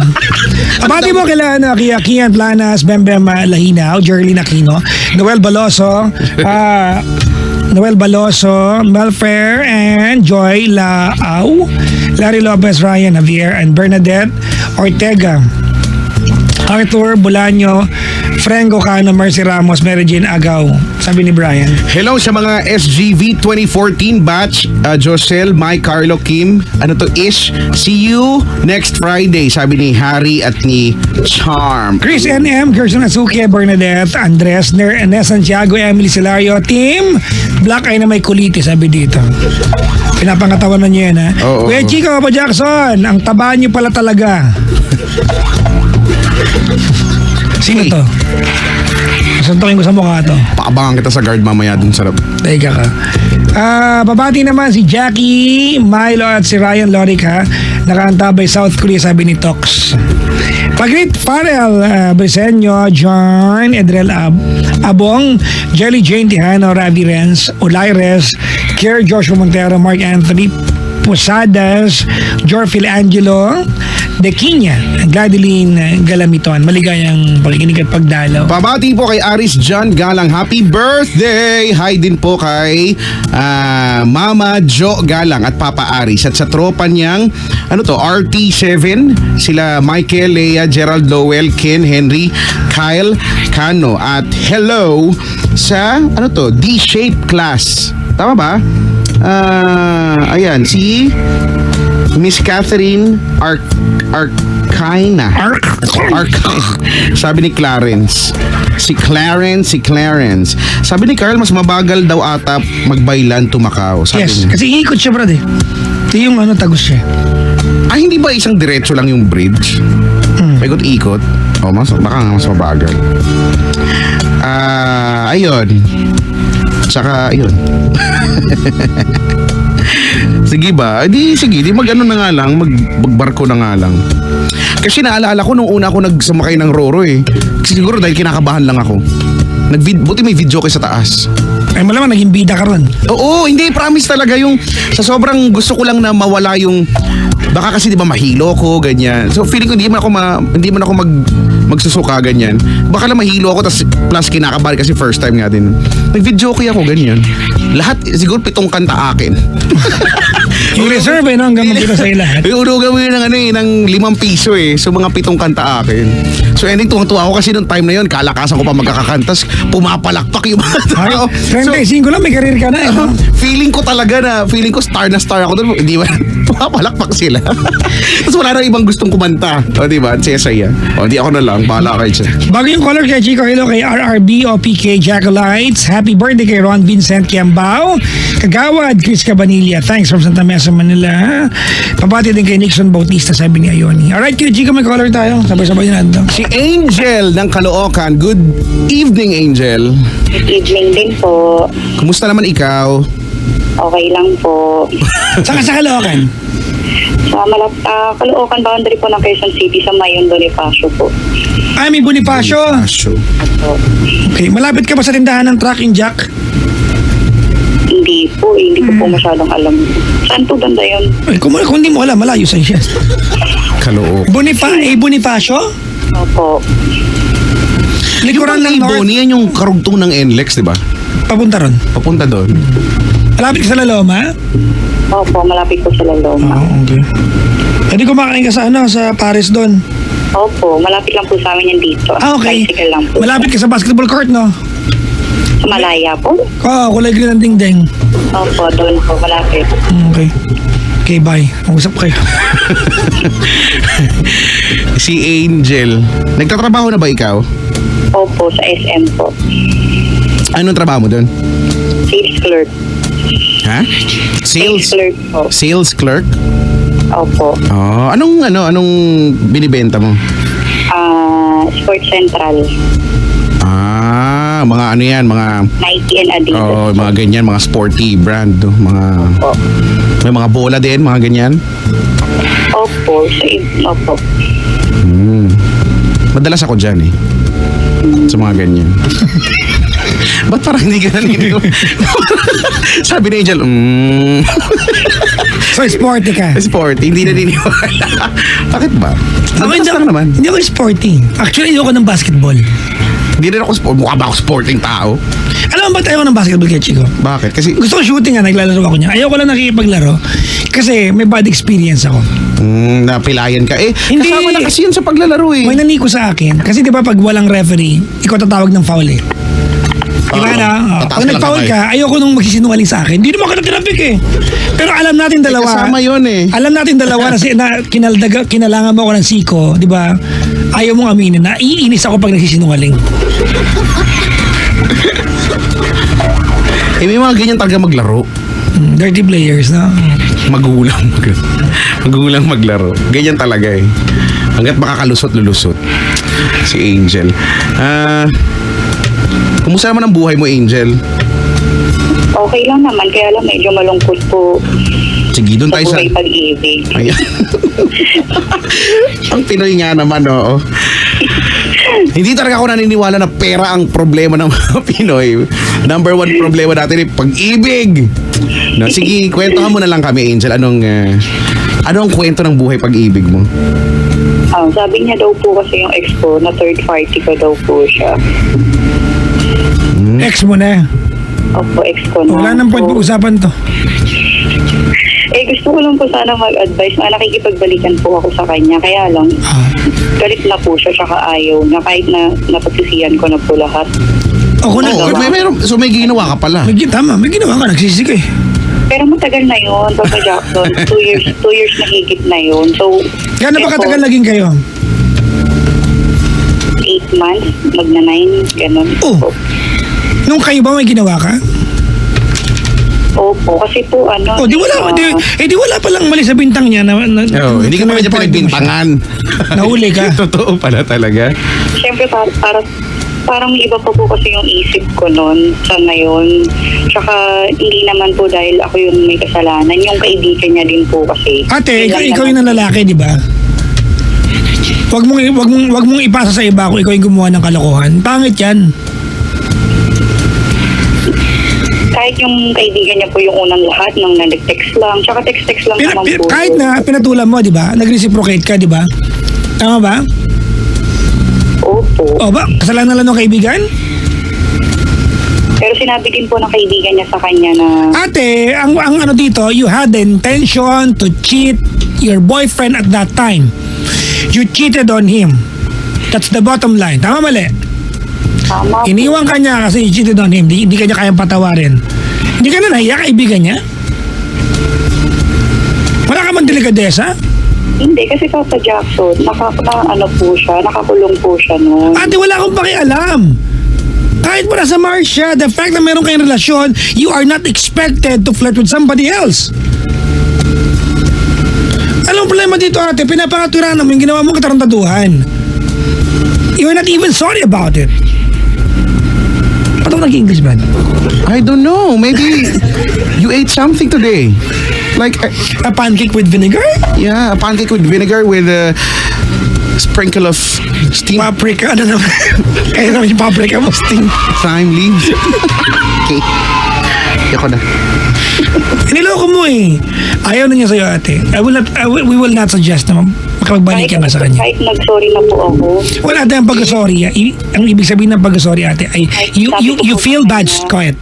Abati mo kailangan na kaya Kian Planas, Bembem Lahinaw, Jerlyn Aquino, Noel Baloso, Melfair, and Joy Lao, Larry Lopez, Ryan Javier, and Bernadette Ortega, Arthur Bolaño, Franco Cano, Mercy Ramos, Mary Jane Agaw. Sabi ni Brian. Hello sa mga SGV 2014 batch, Josel, Mike, Carlo, Kim. Ano to Ish? See you next Friday, sabi ni Harry at ni Charm. Chris NM, Gerson Asuke, Bernadette, Andres, Nes Santiago, Emily Silario, Team Black ay na may kuliti, sabi dito. Pinapangatawa na niyo yan, ha? Oo. Kuya Chico, Papa Jackson, ang taba niyo pala talaga. Sino to? Suntukin ko sa mukha to. Paabangan kita sa guard mamaya dun sa Teka ka. Babati naman si Jackie, Milo at si Ryan Lorica. Nakaantabay South Korea, sabi ni Tox. Pagrit Farrell, Briseño, John, Edrel Abong, Jelly Jane Tijano, Ravi Renz, Olaires, Kier Joshua Montero, Mark Anthony Posadas, Jorfil Angelo, Dekinya, Gladeline Galamiton. Maligayang pakikinig at pagdalaw. Pabati po kay Aris John Galang. Happy birthday! Hi din po kay Mama Jo Galang at Papa Aris. At sa tropa niyang, RT7, sila Michael, Lea, Gerald, Lowell, Ken, Henry, Kyle, Cano. At hello sa, D-Shape class. Tama ba? Ayan, si Miss Catherine Arcina. Sabi ni Clarence. Si Clarence. Sabi ni Carl, mas mabagal daw ata magbaylan to Macau. Sabi Yes, niya. kasi iikot siya, brad eh. Ito yung tagos siya. Hindi ba isang diretso lang yung bridge? Paikot-ikot. Baka nga mas mabagal. Ayun. Tsaka, ayun. Sige ba? Sige, mag-ano na nga lang, magbarko na nga lang. Kasi naalala ko nung una ako nagsamakay ng Roro eh. Siguro dahil kinakabahan lang ako. Buti may video kayo sa taas. Ay malamang naging bida ka ron. Oo, hindi, promise talaga yung sa sobrang gusto ko lang na mawala yung baka kasi 'di ba mahilo ko ganyan. So feeling ko hindi man ako magsusuka ganyan. Baka lang mahilo ako tas plus kinakabahan kasi first time nga din. Nag-video ako ganyan. Lahat siguro 7 kanta akin. Yung reserve hanggang makita sa'yo lahat. Yung uno gawin ng 5 piso eh. So mga 7 kanta akin. So ending tuwang-tuwa ako kasi nung time na yon kalakasan ko pa magkakakantas, pumapalakpak yung mga tao. 35 lang, may karir ka na eh. No? Feeling ko star na star ako doon. Hindi ba? Pumapalakpak sila. Tapos wala na ibang gustong kumanta. O diba? At saya-saya. O di ako na lang. Bahala kayo dyan. Bago yung caller kay Chico, hello kay RRB o PK Jacolites. Happy birthday kay Ron Vincent Kiambao. Kagawad, Chris Cabanilla. Thanks from Santa Mesa, Manila. Pabati din kay Nixon Bautista, sabi ni Ayoni. Alright, kay Chico, may caller tayo. Sabay-sabay na ito. Si Angel ng Caloocan. Good evening, Angel. Good evening din po. Kumusta naman ikaw? Okay lang po. Saka sa Caloocan. Sa Caloocan boundary po ng Quezon City sa Mayon Bonifacio po. Ay, may Bonifacio. Okay, malapit ka ba sa tindahan ng Truck and Jack? Hindi po, hindi ko po masyadong alam. Saan po banda yun? Ay, kung hindi mo alam, malayo sa siya. Caloocan. Bonifacio? Opo. Likuran ng North. Boni, yan yung karugtong ng NLEX, di ba? Papunta ron. Papunta doon. Malapit ka sa Laloma? Opo, malapit po sa Laloma. Okay. Pwede kumakain ka sa Paris doon. Opo, malapit lang po sa amin yan dito. Okay. Bicycle lang po. Malapit ka sa basketball court, no? Sa Malaya po? Kulay green ang dingding. Opo, doon po, malapit. Okay. Okay, bye. Mag-usap kayo. Si Angel. Nagtatrabaho na ba ikaw? Opo, sa SM po. Anong trabaho mo doon? Sales clerk. Ha? Sales clerk po. Sales clerk? Opo. Oh, anong binibenta mo? Sports Central. Mga ano yan, mga Nike and Adidas. mga ganyan, mga sporty brand, Opo. may mga bola din, mga ganyan. Opo. Opo. Madalas ako dyan eh. Sa mga ganyan. Ba't parang hindi ka naniniwala? Sabi ni Angel, So, sporty ka. sport, hindi naniniwala. Bakit ba? Madalas lang naman. Hindi ako sporty. Actually, hindi ako ng basketball. Hindi rin ako sport. Mukha ba ako sporting tao? Alam mo ba't ayaw ko ng basketball kay Chico? Bakit? Kasi, Gusto ko shooting nga, naglalaro ako niya. Ayaw ko lang nakikipaglaro kasi may bad experience ako. napilayan ka. Hindi. Kasama na kasi yun sa paglalaro eh. May naniko sa akin. Kasi di ba pag walang referee, ikaw tatawag ng foul eh. Di ba na? Tataas Pag ka ng nag-foul kamay. ka, ayoko nung magsisinungaling sa akin. Hindi naman ka tinapik eh. Pero alam natin dalawa. Kasama yun eh. Alam natin dalawa na kinalangan mo ako ng siko, di ba? Ayaw mong aminin na iinis ako pag nagsisinungaling. May mga ganyan talaga maglaro. Dirty players, no? Magulang maglaro. Ganyan talaga eh. Hanggat makakalusot, lulusot. Si Angel. Kumusta naman ang buhay mo, Angel? Okay lang naman, kaya lang medyo malungkot po Sige, doon sa tayo sa... buhay pag-ibig. Ayan. Ang Pinoy nga naman, oo. Hindi talaga ako naniniwala na pera ang problema ng mga Pinoy. Number 1 problema natin ay pag-ibig. No, sige, kwentuhan mo na lang kami, Angel. Ano ang kwento ng buhay pag-ibig mo? Sabi niya daw po kasi yung ex ko, na third party ko daw po siya. Ex mo na. Opo, ex ko na. Wala nang point So, pag-usapan to. gusto ko lang po sana mag-advise na nakikipagbalikan po ako sa kanya. Kaya lang, galit na po siya, tsaka ayaw niya. Kahit na napagsisihan ko na po lahat. Ako na. Oh, so may ginawa ka pala. Tama, may ginawa ka. Nagsisi ka eh. Pero matagal na yun, Papa Jackson. 2 years na higit na yun. So, Gano'n ba katagal naging kayo? 8 months, magna 9, ganun. Oh. Nung kayo ba may ginawa ka? Opo, kasi po ano... Di wala palang mali sa bintang niya na Hindi ka pa medyo pinagbintangan. Nahuli ka. Totoo pala talaga. Siyempre, parang may iba pa po kasi yung isip ko noon sa ngayon. Tsaka hindi naman po dahil ako yung may kasalanan. Yung kaibigan niya din po kasi. Ate, ikaw yung lalaki, di ba? Wag mong ipasa sa iba kung ikaw yung gumawa ng kalokohan. Pangit yan. Kahit yung kaibigan niya po yung unang lahat nang nag-text lang. Tsaka text lang naman po. Kahit na pinatulan mo, di ba? Nag-reciprocate ka, di ba? Tama ba? Opo. O ba? Kasalanan lang ng kaibigan? Pero sinabi din po ng kaibigan niya sa kanya na... Ate, ang ano dito, you had the intention to cheat your boyfriend at that time. You cheated on him. That's the bottom line. Tama mali? Tama po. Iniwan ka niya kasi you cheated on him. Hindi ka niya kayang patawarin. Hindi ka na nahiya, kaibigan niya? Wala ka man delikadesa? Hindi, kasi Papa Jackson, nakakulong po siya noon. Ate, wala akong pakialam. Kahit mo nasa Mars siya, the fact na meron kayong relasyon, you are not expected to flirt with somebody else. Alam mo problema dito, ate, pinapakaturan mo yung ginawa mong katarantaduhan. You are not even sorry about it. Ba't ako nag-English ba? I don't know. Maybe you ate something today. Like, A pancake with vinegar? yeah, a pancake with vinegar with a sprinkle of steamed Paprika, ano naman? Kaya naman yung paprika mo. thyme leaves. Okay. Yoko na. Niloko mo eh. Ayaw na niya sa'yo, ate. We will not suggest na makapagbalik ka na sa kanya. Kahit nag-sorry na po ako. Wala tayong pag-sorry. Ang ibig sabihin ng pag-sorry, ate, ay you feel bad, quiet.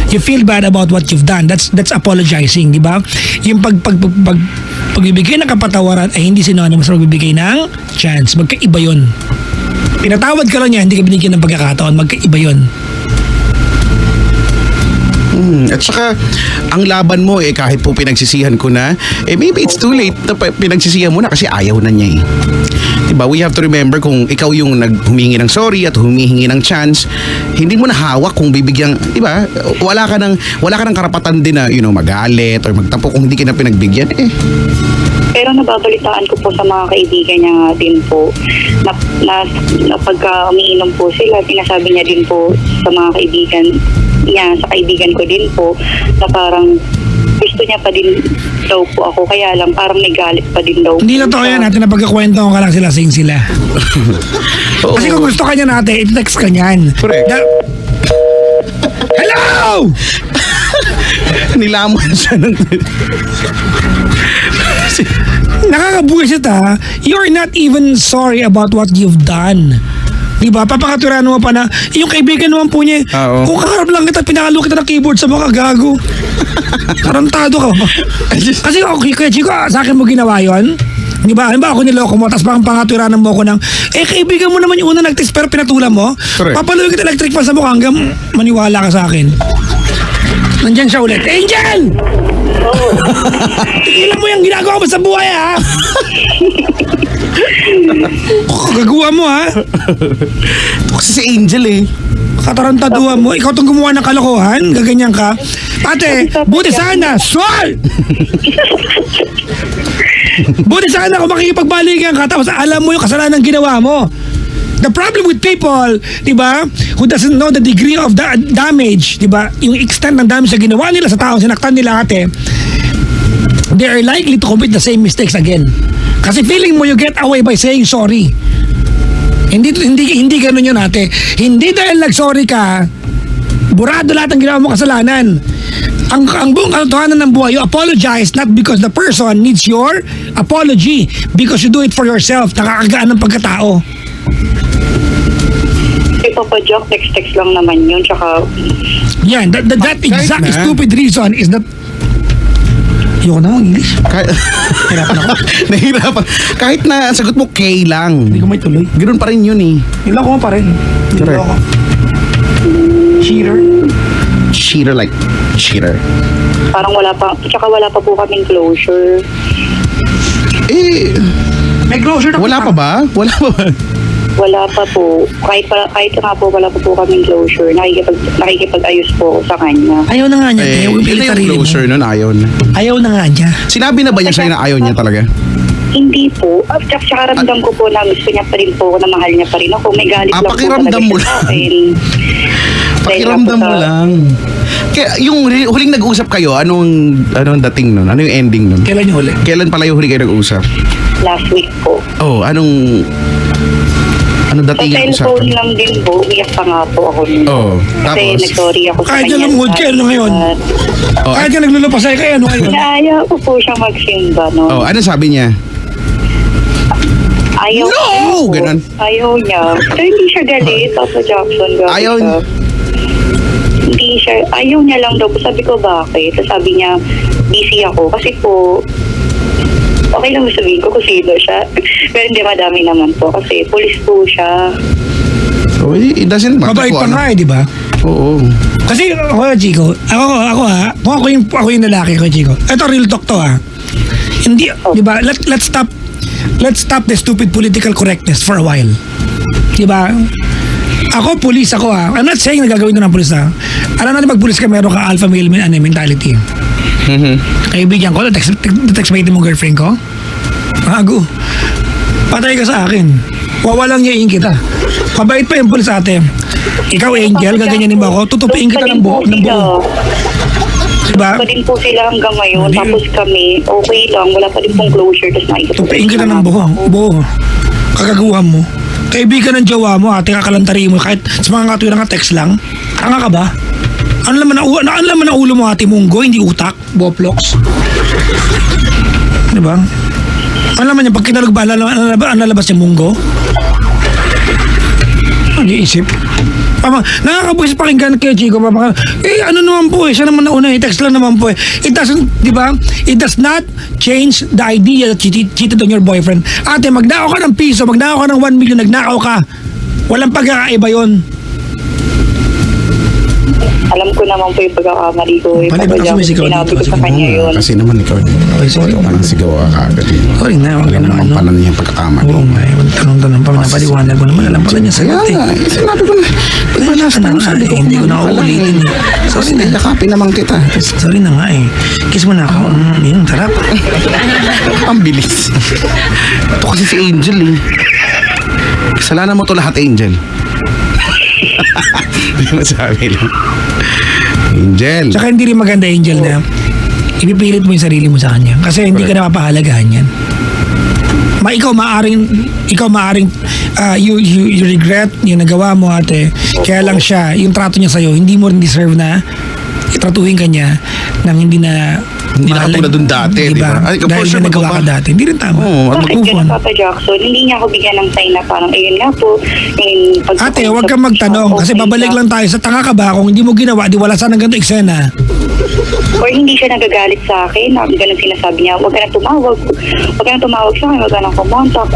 You feel bad about what you've done. That's apologizing, di ba? Yung pagbibigay ng kapatawaran ay hindi synonymous sa pagbibigay ng chance. Magkaiba yun. Pinatawad ka lang niya, hindi ka binigyan ng pagkakataon. Magkaiba yun. At saka, ang laban mo kahit po pinagsisihan ko na, maybe it's too late na pinagsisihan mo na kasi ayaw na niya eh. Diba? We have to remember kung ikaw yung humingi ng sorry at humihingi ng chance, hindi mo na hawak kung bibigyan, diba? Wala ka ng karapatan din na, magalit or magtampo kung hindi ka na pinagbigyan Pero nababalitaan ko po sa mga kaibigan niya nga din po na pagka umiinom po sila, sinasabi niya din po sa mga kaibigan niya, sa kaibigan ko din po, na parang gusto niya pa din daw po ako, kaya lang parang may galit pa din daw. Hindi na to yan, ate, na pagkakwento ko ka lang sila. Oo. Kasi kung gusto ka niya natin, i-text ka niyan. Correct. Hello! Nilamon siya ng... Nakakabuwisit ha. You're not even sorry about what you've done. Diba? Papakaturan mo pa na, yung kaibigan naman po niya, Oo. kung kaharap lang kita, pinakalo kita ng keyboard sa mukha, gago. Tarantado ka ba? Kasi Kuya Chico, sa akin mo ginawa yun. Diba? Halimbawa ako niloko mo, tapos pangaturan mo ko ng, kaibigan mo naman yung una nag-text pero pinatulan mo. Correct. Papaluin kita electric fan sa mukha hanggang maniwala ka sa akin. Nandyan siya ulit. Angel! Tigilan mo yung ginagawa mo sa buhay, ha? Kagaguha mo, ha? Kasi si Angel Katarantaduhan mo. Ikaw itong gumawa ng kalokohan? Gaganyan ka? Ate, buti sana. Sol! Buti sana kung makikipagbalikan ka tapos alam mo yung kasalanan ginawa mo. The problem with people, di ba, who doesn't know the degree of the damage, di ba, yung extent ng damage na ginawa nila sa taong sinaktan nila, ate, they are likely to commit the same mistakes again. Kasi feeling mo you get away by saying sorry. Hindi ganun yun, ate. Hindi dahil nag-sorry ka, burado lahat ng ginawa mo kasalanan. ang buong katotohanan ng buhay, you apologize not because the person needs your apology, because you do it for yourself. Nakakagaan ng pagkatao. Si Papa Jack, text-text lang naman yun. Tsaka, Yan, that exact na. stupid reason is that... Ayoko na akong English. Hirapan ako. Nahirapan. Kahit na sagot mo K lang. Hindi ko may tuloy. Ganoon pa rin yun eh. Niloko ko pa rin. Correct. Niloko. Cheater. Cheater like cheater. parang wala pa po kaming closure. Eh, May closure na wala pa ba? Wala pa ba? Wala pa po. Kahit nga po, wala pa po kaming closure. Nakikipag-ayos po ako sa kanya. Ayaw na nga niya. Eh, Ayaw yun pilit na yung sarili mo. closure nun, ayaw na. Ayaw na nga niya. Sinabi na ba niya sa'yo na ayaw niya talaga? Hindi po. At saka ramdam ko po na gusto niya pa rin po ako, na mahal niya pa rin ako. May galit lang po pakiramdam talaga mo siya sa lang. akin. Pakiramdam mo lang. Kaya yung huling nag-usap kayo, anong dating nun? Ano yung ending nun? Kailan niyo huli? Kailan pala yung huli kayo nag-usap? Last week po. Oh, anong Sa dating yung cellphone usapan? lang din po, umiyak pa nga po ako. Oo, Kasi tapos? nag-sorry ako sa Kahit kanya. na lumuhod kayo, ano ngayon? Oh, Kahit ka naglulupasay kayo, ano ngayon? Inaaya ko po siya magsimba, no? oh, ano sabi niya? Ayaw No! po. Ganon. Ayaw niya. Pero hindi siya galit, Papa Jackson. Galit Ayaw siya. niya. Hindi siya, ayaw niya lang daw po. Sabi ko, bakit? So, sabi niya, busy ako. Kasi po, okay lang sabihin ko kung sino siya. Pero hindi, madami naman po. Kasi police po siya. Oh, it doesn't matter Mabait pa kung ano. nga eh, di ba? Oo. Kasi ako, Chico, ako ha, kung ako yung lalaki ko, Chico. Ito, real talk to ha. Hindi, di ba, let's stop the stupid political correctness for a while. Di ba? Ako, police ako ha. I'm not saying na gagawin ko ng police ha. Alam natin pag police ka, meron ka alpha male mentality. Kaibigan ko, text-mate mo girlfriend ko. Ago. Patay ka sa akin. Wawalang niyain kita. Mabait pa yung police ate. Ikaw, Angel, gaganyanin ba ako? Tutupiin kita ng buo. Diba? Pa din po sila hanggang ngayon. Hindi. Tapos kami, okay lang. Wala pa din pong closure. Tapos Tupiin kita ng buo. Buo. Kagaguhan mo. Kaibigan ng jowa mo, ate, kakalantari mo. Kahit sa mga katuwiran ka text lang. Tanga ka ba? Ano laman ang ulo mo, ate munggo, hindi utak? Boplox. Diba? Ano naman yan, pag kinalog ba, ang lalabas yung munggo? Ano iisip? Nakakabuhis pakinggan kayo, Chico. Ano naman po eh, siya naman nauna, text lang naman po eh. It doesn't, di ba? It does not change the idea that you cheated on your boyfriend. Ate, magnakaw ka ng piso, magnakaw ka ng 1 million, nagnakaw ka. Walang pagkakaiba yun. alam ko naman po yung pagkakamali ko. Pali ba kasi may sigaw Sinabi dito? ko sa kanya yun. Kasi naman ikaw. Okay, sorry. Parang sigaw ka kagad. Sorry na, okay Alam naman. naman pala niya yung pagkakamali. Oo nga, tanong-tanong pa, napaliwanag ko naman. Alam pala niya Kaya sagot eh. nga, sinabi ko na. Kaya last time, sabi ko, hindi ko na uulitin eh. Sorry na, yakapin naman kita. Sorry na nga eh. Kiss mo na ako. Yun, sarap. Ang bilis. Ito kasi si Angel eh. Kasalanan mo to lahat, Angel. Hindi masabi lang. Angel. Tsaka hindi rin maganda, Angel, na ipipilit mo yung sarili mo sa kanya. Kasi hindi ka napapahalagahan yan. Ikaw maaring you regret yung nagawa mo, ate. Kaya lang siya, yung trato niya sa'yo, hindi mo rin deserve na itratuhin ka niya nang hindi na Hindi na katulad dun dati, di ba? Ay, Dahil for sure, na nagawa ka magpapa- dati. Hindi rin tama. Oo, at Bakit Move ganun, on. Papa Jackson? Hindi niya ako bigyan ng sign na parang, ayun nga po. Ate, huwag kang magtanong kasi babalik lang tayo sa tanga ka ba kung hindi mo ginawa, di wala sana ganito eksena. Or hindi siya nagagalit sa akin. Ganun sinasabi niya, huwag ka na tumawag. Huwag ka na tumawag sa akin, huwag ka na kumontak.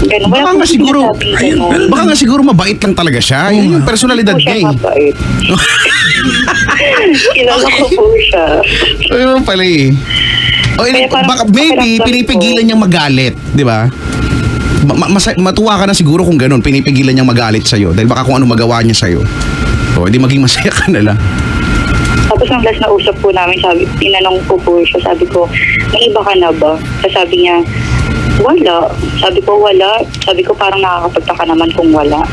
Ganun. Baka Wala nga po siguro, sinasabing ayun, ganun. well, Baka nga siguro mabait lang talaga siya. Yun yung personalidad Hindi po niya siya eh. mabait. Kilala ko po siya. Ayun pala eh. O, Kaya parang baka maybe pakiramdam pinipigilan ko. niyang magalit, di ba? Matuwa ka na siguro kung ganun, pinipigilan niyang magalit sa'yo dahil baka kung ano magawa niya sa'yo. O, di maging masaya ka na lang. Tapos ang last na usap po namin, tinanong ko po siya, sabi ko, may iba ka na ba? Sabi niya, wala. Sabi ko, wala. Sabi ko, parang nakakapagtaka naman kung wala.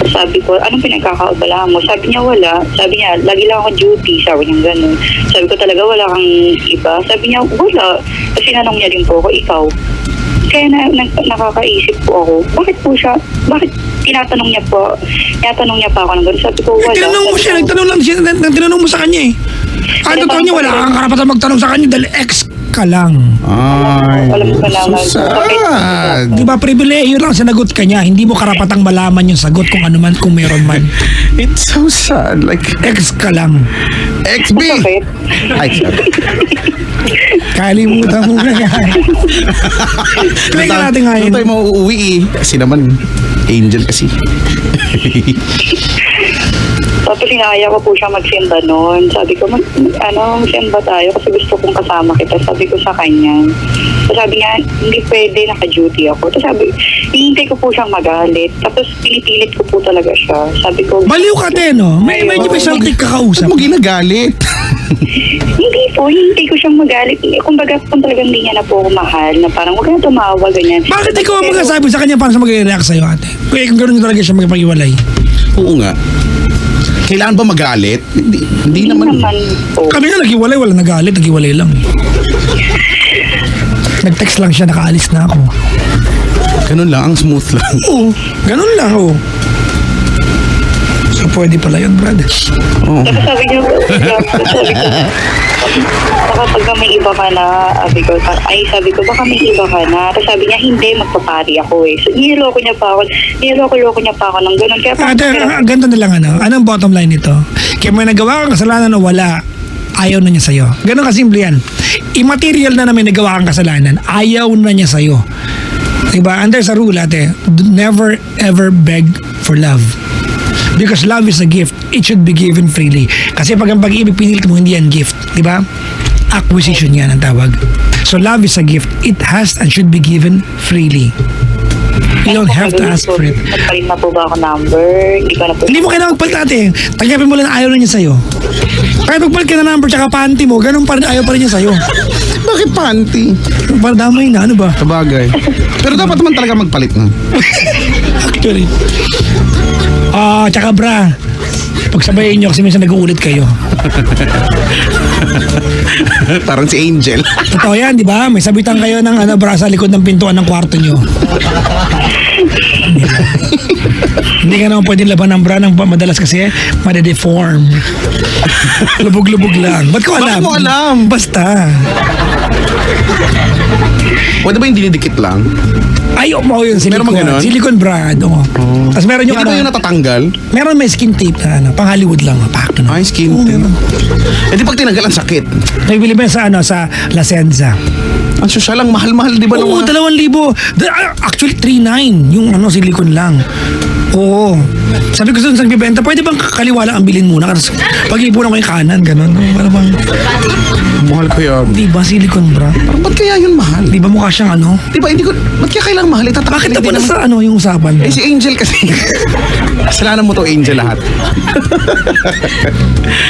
Sabi ko, anong pinagkakaabalahan mo? Sabi niya, wala. Sabi niya, lagi lang ako duty. Sabi niya, ganun. Sabi ko, talaga wala kang iba? Sabi niya, wala. Kasi tinanong niya din po ako, ikaw. Kaya nakakaisip po ako, bakit tinatanong niya pa ako ng ganun? Sabi ko, wala. Tinanong mo siya, nagtanong mo sa kanya eh. Totoo niya, wala kang karapatan magtanong sa kanya dahil ex ka lang. Ay, Alam ko naman. so sad. Di ba, pribilehiyo lang sinagot ka niya. Hindi mo karapatang malaman yung sagot kung ano man, kung meron man. It's so sad. Like, Ex ka lang. XB! Bakit? Ay, sorry. Kalimutan mo na yan. Try ka natin ngayon. Doon tayo mauuwi eh. Kasi naman, angel kasi. Tapos inaya ko po siya magsimba noon. Sabi ko, magsimba tayo kasi gusto kong kasama kita. Sabi ko sa kanya. So sabi niya, hindi pwede, naka-duty ako. Tapos sabi, hihintay ko po siyang magalit. Tapos pinipilit ko po talaga siya. Sabi ko, Baliw ka din, no? Medyo may saltik ka kausap. Ba't mo ginagalit? hindi po, hihintay ko siyang magalit. Kumbaga, kung talagang hindi niya na po ako mahal, na parang huwag ka na tumawa, ganyan. Bakit ikaw ang magsasabi sa kanya para sa mag-react sa'yo, ate? Kaya kung gano'n talaga siya magpag-iwalay. Oo nga. Kailangan ba magalit? Hindi Hindi naman. naman po. Kami nga nag-iwalay, wala nagalit, nag-iwalay lang. Nag-text lang siya, nakaalis na ako. Ganun lang, ang smooth lang. Oo, ganun lang, oo. So, pwede pala yun, brad. Oo. Tapos sabi niya, baka pag may iba ka na, sabi ko, baka may iba ka na. Tapos sabi niya, hindi, magpapari ako eh. So, niloko niya pa ako ng ganun. Kaya Ate, ganito na lang, ano? Anong bottom line nito? Kaya may nagawa kang kasalanan o wala, ayaw na niya sa'yo. Ganun kasimple yan. Immaterial na may nagawa kang kasalanan, ayaw na niya sa'yo. Diba? And there's a rule, ate. Never ever beg for love. Because love is a gift. It should be given freely. Kasi pag ang pag-ibig pinilit mo, hindi yan gift. Diba? Acquisition yan ang tawag. So love is a gift. It has and should be given freely. You don't have to ask for it. Nagpalit na po ba ako number? Hindi ko na po. Hindi mo kailangan magpalit, ate. Tanggapin mo lang na ayaw na niya sa'yo. Kahit magpalit ka na number tsaka panty mo, ganun pa rin, ayaw pa rin niya sa'yo. Bakit panty? Para damay na, ano ba? Sabagay. Pero dapat naman talaga magpalit na. Actually. Tsaka bra. Pagsabayin nyo kasi minsan nag-uulit kayo. Parang si Angel. Totoo yan, di ba? May sabitan kayo ng bra sa likod ng pintuan ng kwarto nyo. Hindi ka naman pwedeng laban ng bra ng madalas kasi made-deform. Lubog-lubog lang. Ba't ko alam? Bakit mo alam? Basta. Pwede ba yung dinidikit lang? Ay, yun, silicone. Meron ba ganun? Silicone brad, oo. Tapos meron yung Hindi ba yung natatanggal? meron may skin tape na pang Hollywood lang. Pak, Ay, skin Oo, tape. meron. Eh di pag tinanggal ang sakit. Nagbili ba yun sa La Senza? Ang sosyal lang, mahal-mahal, di ba? Oo, 2,000. Actually, 3,900. Yung silicone lang. Oo. Sabi ko sa nagbibenta, pwede bang kaliwa lang ang bilhin muna? Kasi pag-ipunan ko yung kanan, gano'n. Para bang, Mahal ko yan. di ba silicone bra? Parang ba't kaya yun mahal? Di ba mukha siyang ano? Di ba, hindi ko, ba't kaya kailangang mahal? Bakit na pala sa yung usapan? Eh si Angel kasi. Kasalanan mo to, Angel, lahat.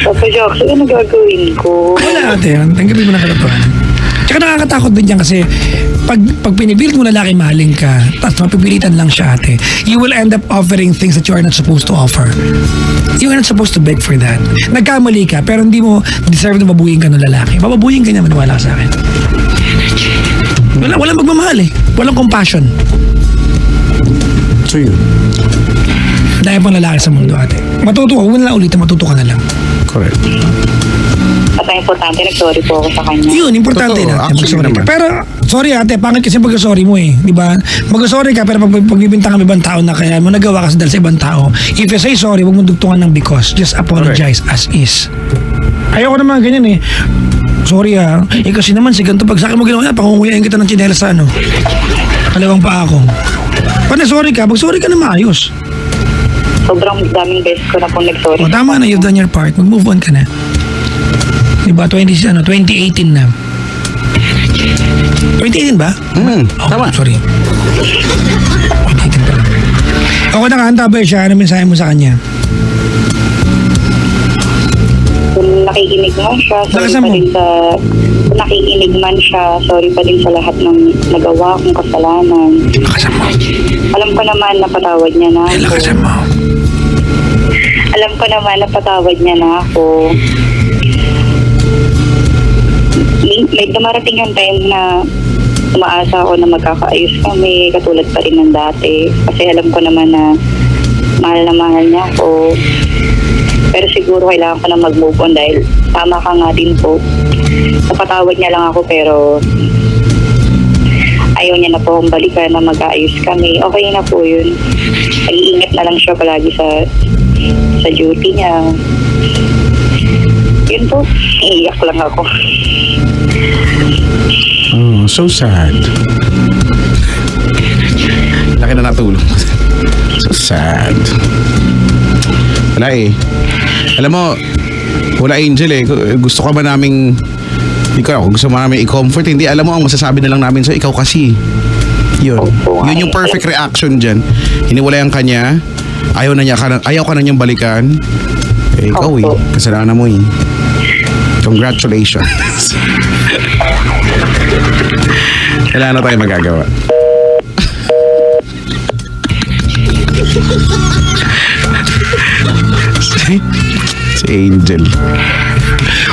Papa Jocks, ano gagawin ko? Wala ate, tanggapin mo na katotohanan. Tsaka nakakatakot din dyan kasi pag pinipilit mo lalaki mahalin ka, tapos mapipilitan lang siya ate, you will end up offering things that you are not supposed to offer. You are not supposed to beg for that. Nagkamali ka, pero hindi mo deserve na mabuhin ka ng lalaki. Mababuhin ka niya, maniwala ka sa akin. Walang magmamahal eh. Walang compassion. So yun. Dahil pang lalaki sa mundo ate. Matuto ka, huwag na lang ulitin, matuto ka na lang. Correct. At ang importante, nag-sorry po ako sa kanya. Yun, importante Totoo, natin. actually Mag-sorry ka. naman. Pero, sorry ate, pangit kasi pag-sorry mo eh. Di ba? Mag-sorry ka, pero pag pagbibintang kami ibang tao na kaya mo nagawa kasi dahil sa ibang tao, if you say sorry, huwag mo dugtungan ng because. Just apologize as is. Ayoko naman ganyan eh. Sorry ah. Eh kasi naman, si ganito pag sa akin mo ginawa, pangunguyain kita ng tsinelas sa ano. Kalawang pa ako. Pag sorry ka, mag-sorry ka na maayos. Sobrang daming beses ko na pong nag-sorry. O tama na, you've done your part. Mag-move on ka na. Diba, 2018 na. 2018 ba? Tama. Sorry. 2018 pala. Ako nakahanda ba siya? Ano mensahe mo sa kanya? Kung nakikinig man siya, sorry Lakasan pa mo. din sa... Kung nakikinig man siya, sorry pa din sa lahat ng nagawa kong kasalanan. Lakasan mo. Alam ko naman na patawad niya na ako. Lakasan mo. Alam ko naman na patawad niya na ako. May dumarating yung time na umaasa ako na magkakaayos kami, katulad pa rin ng dati. Kasi alam ko naman na mahal niya ako. Pero siguro kailangan ko na mag-move on dahil tama ka nga din po. Napatawad niya lang ako pero ayaw niya na po akong balikan na mag-aayos kami. Okay na po yun. Nag-iingat na lang siya palagi sa duty niya. Yun po, iiyak lang ako. Oh, so sad. Laki na natulong. So sad. Wala eh. Alam mo, wala Angel eh. Gusto ka ba naming ikaw, gusto mo namin i-comfort? Hindi, alam mo, ang masasabi na lang namin sa ikaw kasi. Yun. Yun yung perfect reaction dyan. Hiniwalayan ka niya. Ayaw ka na niyang balikan. Eh, ikaw eh. Kasalanan mo eh. Congratulations. Wala na tayo magagawa. Si Angel.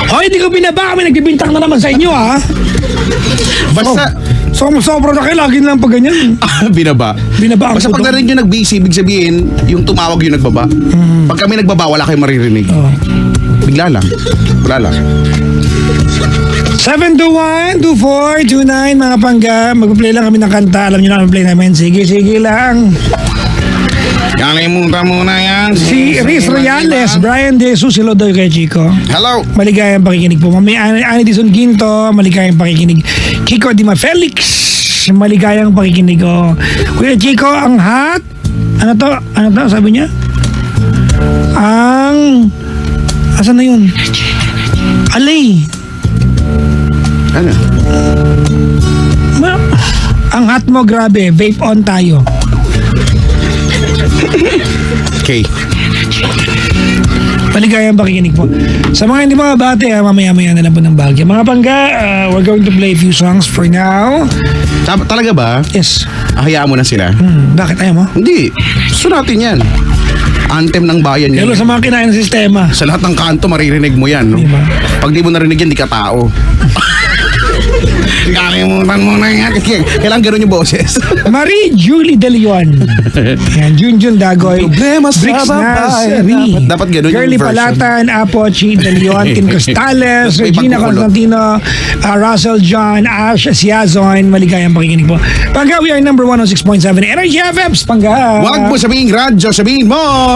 Hoy, hindi ko binaba. Kami nagbibintang na naman sa inyo, ha? Basta, Sobra na kayo. Lagi lang pag ganyan. binaba. Binaba ang Basta pag puto. narinig yung nag-busy, ibig sabihin, yung tumawag yung nagbaba. Pag kami nagbaba, wala kayong maririnig. Oh. Bigla lang. Wala lang. 721-2429 mga pangga. Mag-play lang kami ng kanta. Alam nyo na ang play namin. Sige lang. Kalimutan mo na yan. Si Riz Reales, Brian De Jesus, hello daw kay Chico. Hello. Maligayang pakikinig po. Mami Ani Dizon Ginto, maligayang pakikinig. Kiko Dima Felix, maligayang pakikinig. Oh. Kuya Chico, ang hot. Ano to? Sabi niya? Asan na yun? Alay. Ano? Ang hot mo, grabe. Vape on tayo. Okay. Maligayang pakikinig po. Sa mga hindi makabate, mamaya-maya na lang po ng bagya. Mga pangga, we're going to play a few songs for now. Talaga ba? Yes. Hayaan mo na sila? Bakit ayaw mo? Hindi. Gusto natin yan. Anthem ng bayan yan. Hello sa mga kinain ng sistema. Sa lahat ng kanto, maririnig mo yan. No? Diba? Pag di mo narinig yan, di ka tao. Kalimutan mo na yan. Kailangan gano'n yung boses. Marie Julie De Leon. Yan, Junjun Dagoy. Problema sa Bricks babae. Nasri. Dapat ganun yung Girly version. Palatan, Apo Chi De Leon, Tin Costales, May Regina pagkukulot. Constantino, Russell John, Ash Siazon. Maligayang pakikinig po. Pangga, we are number 106.7 Energy FM. Pangga. Huwag mo sabihin radyo, sabihin mo.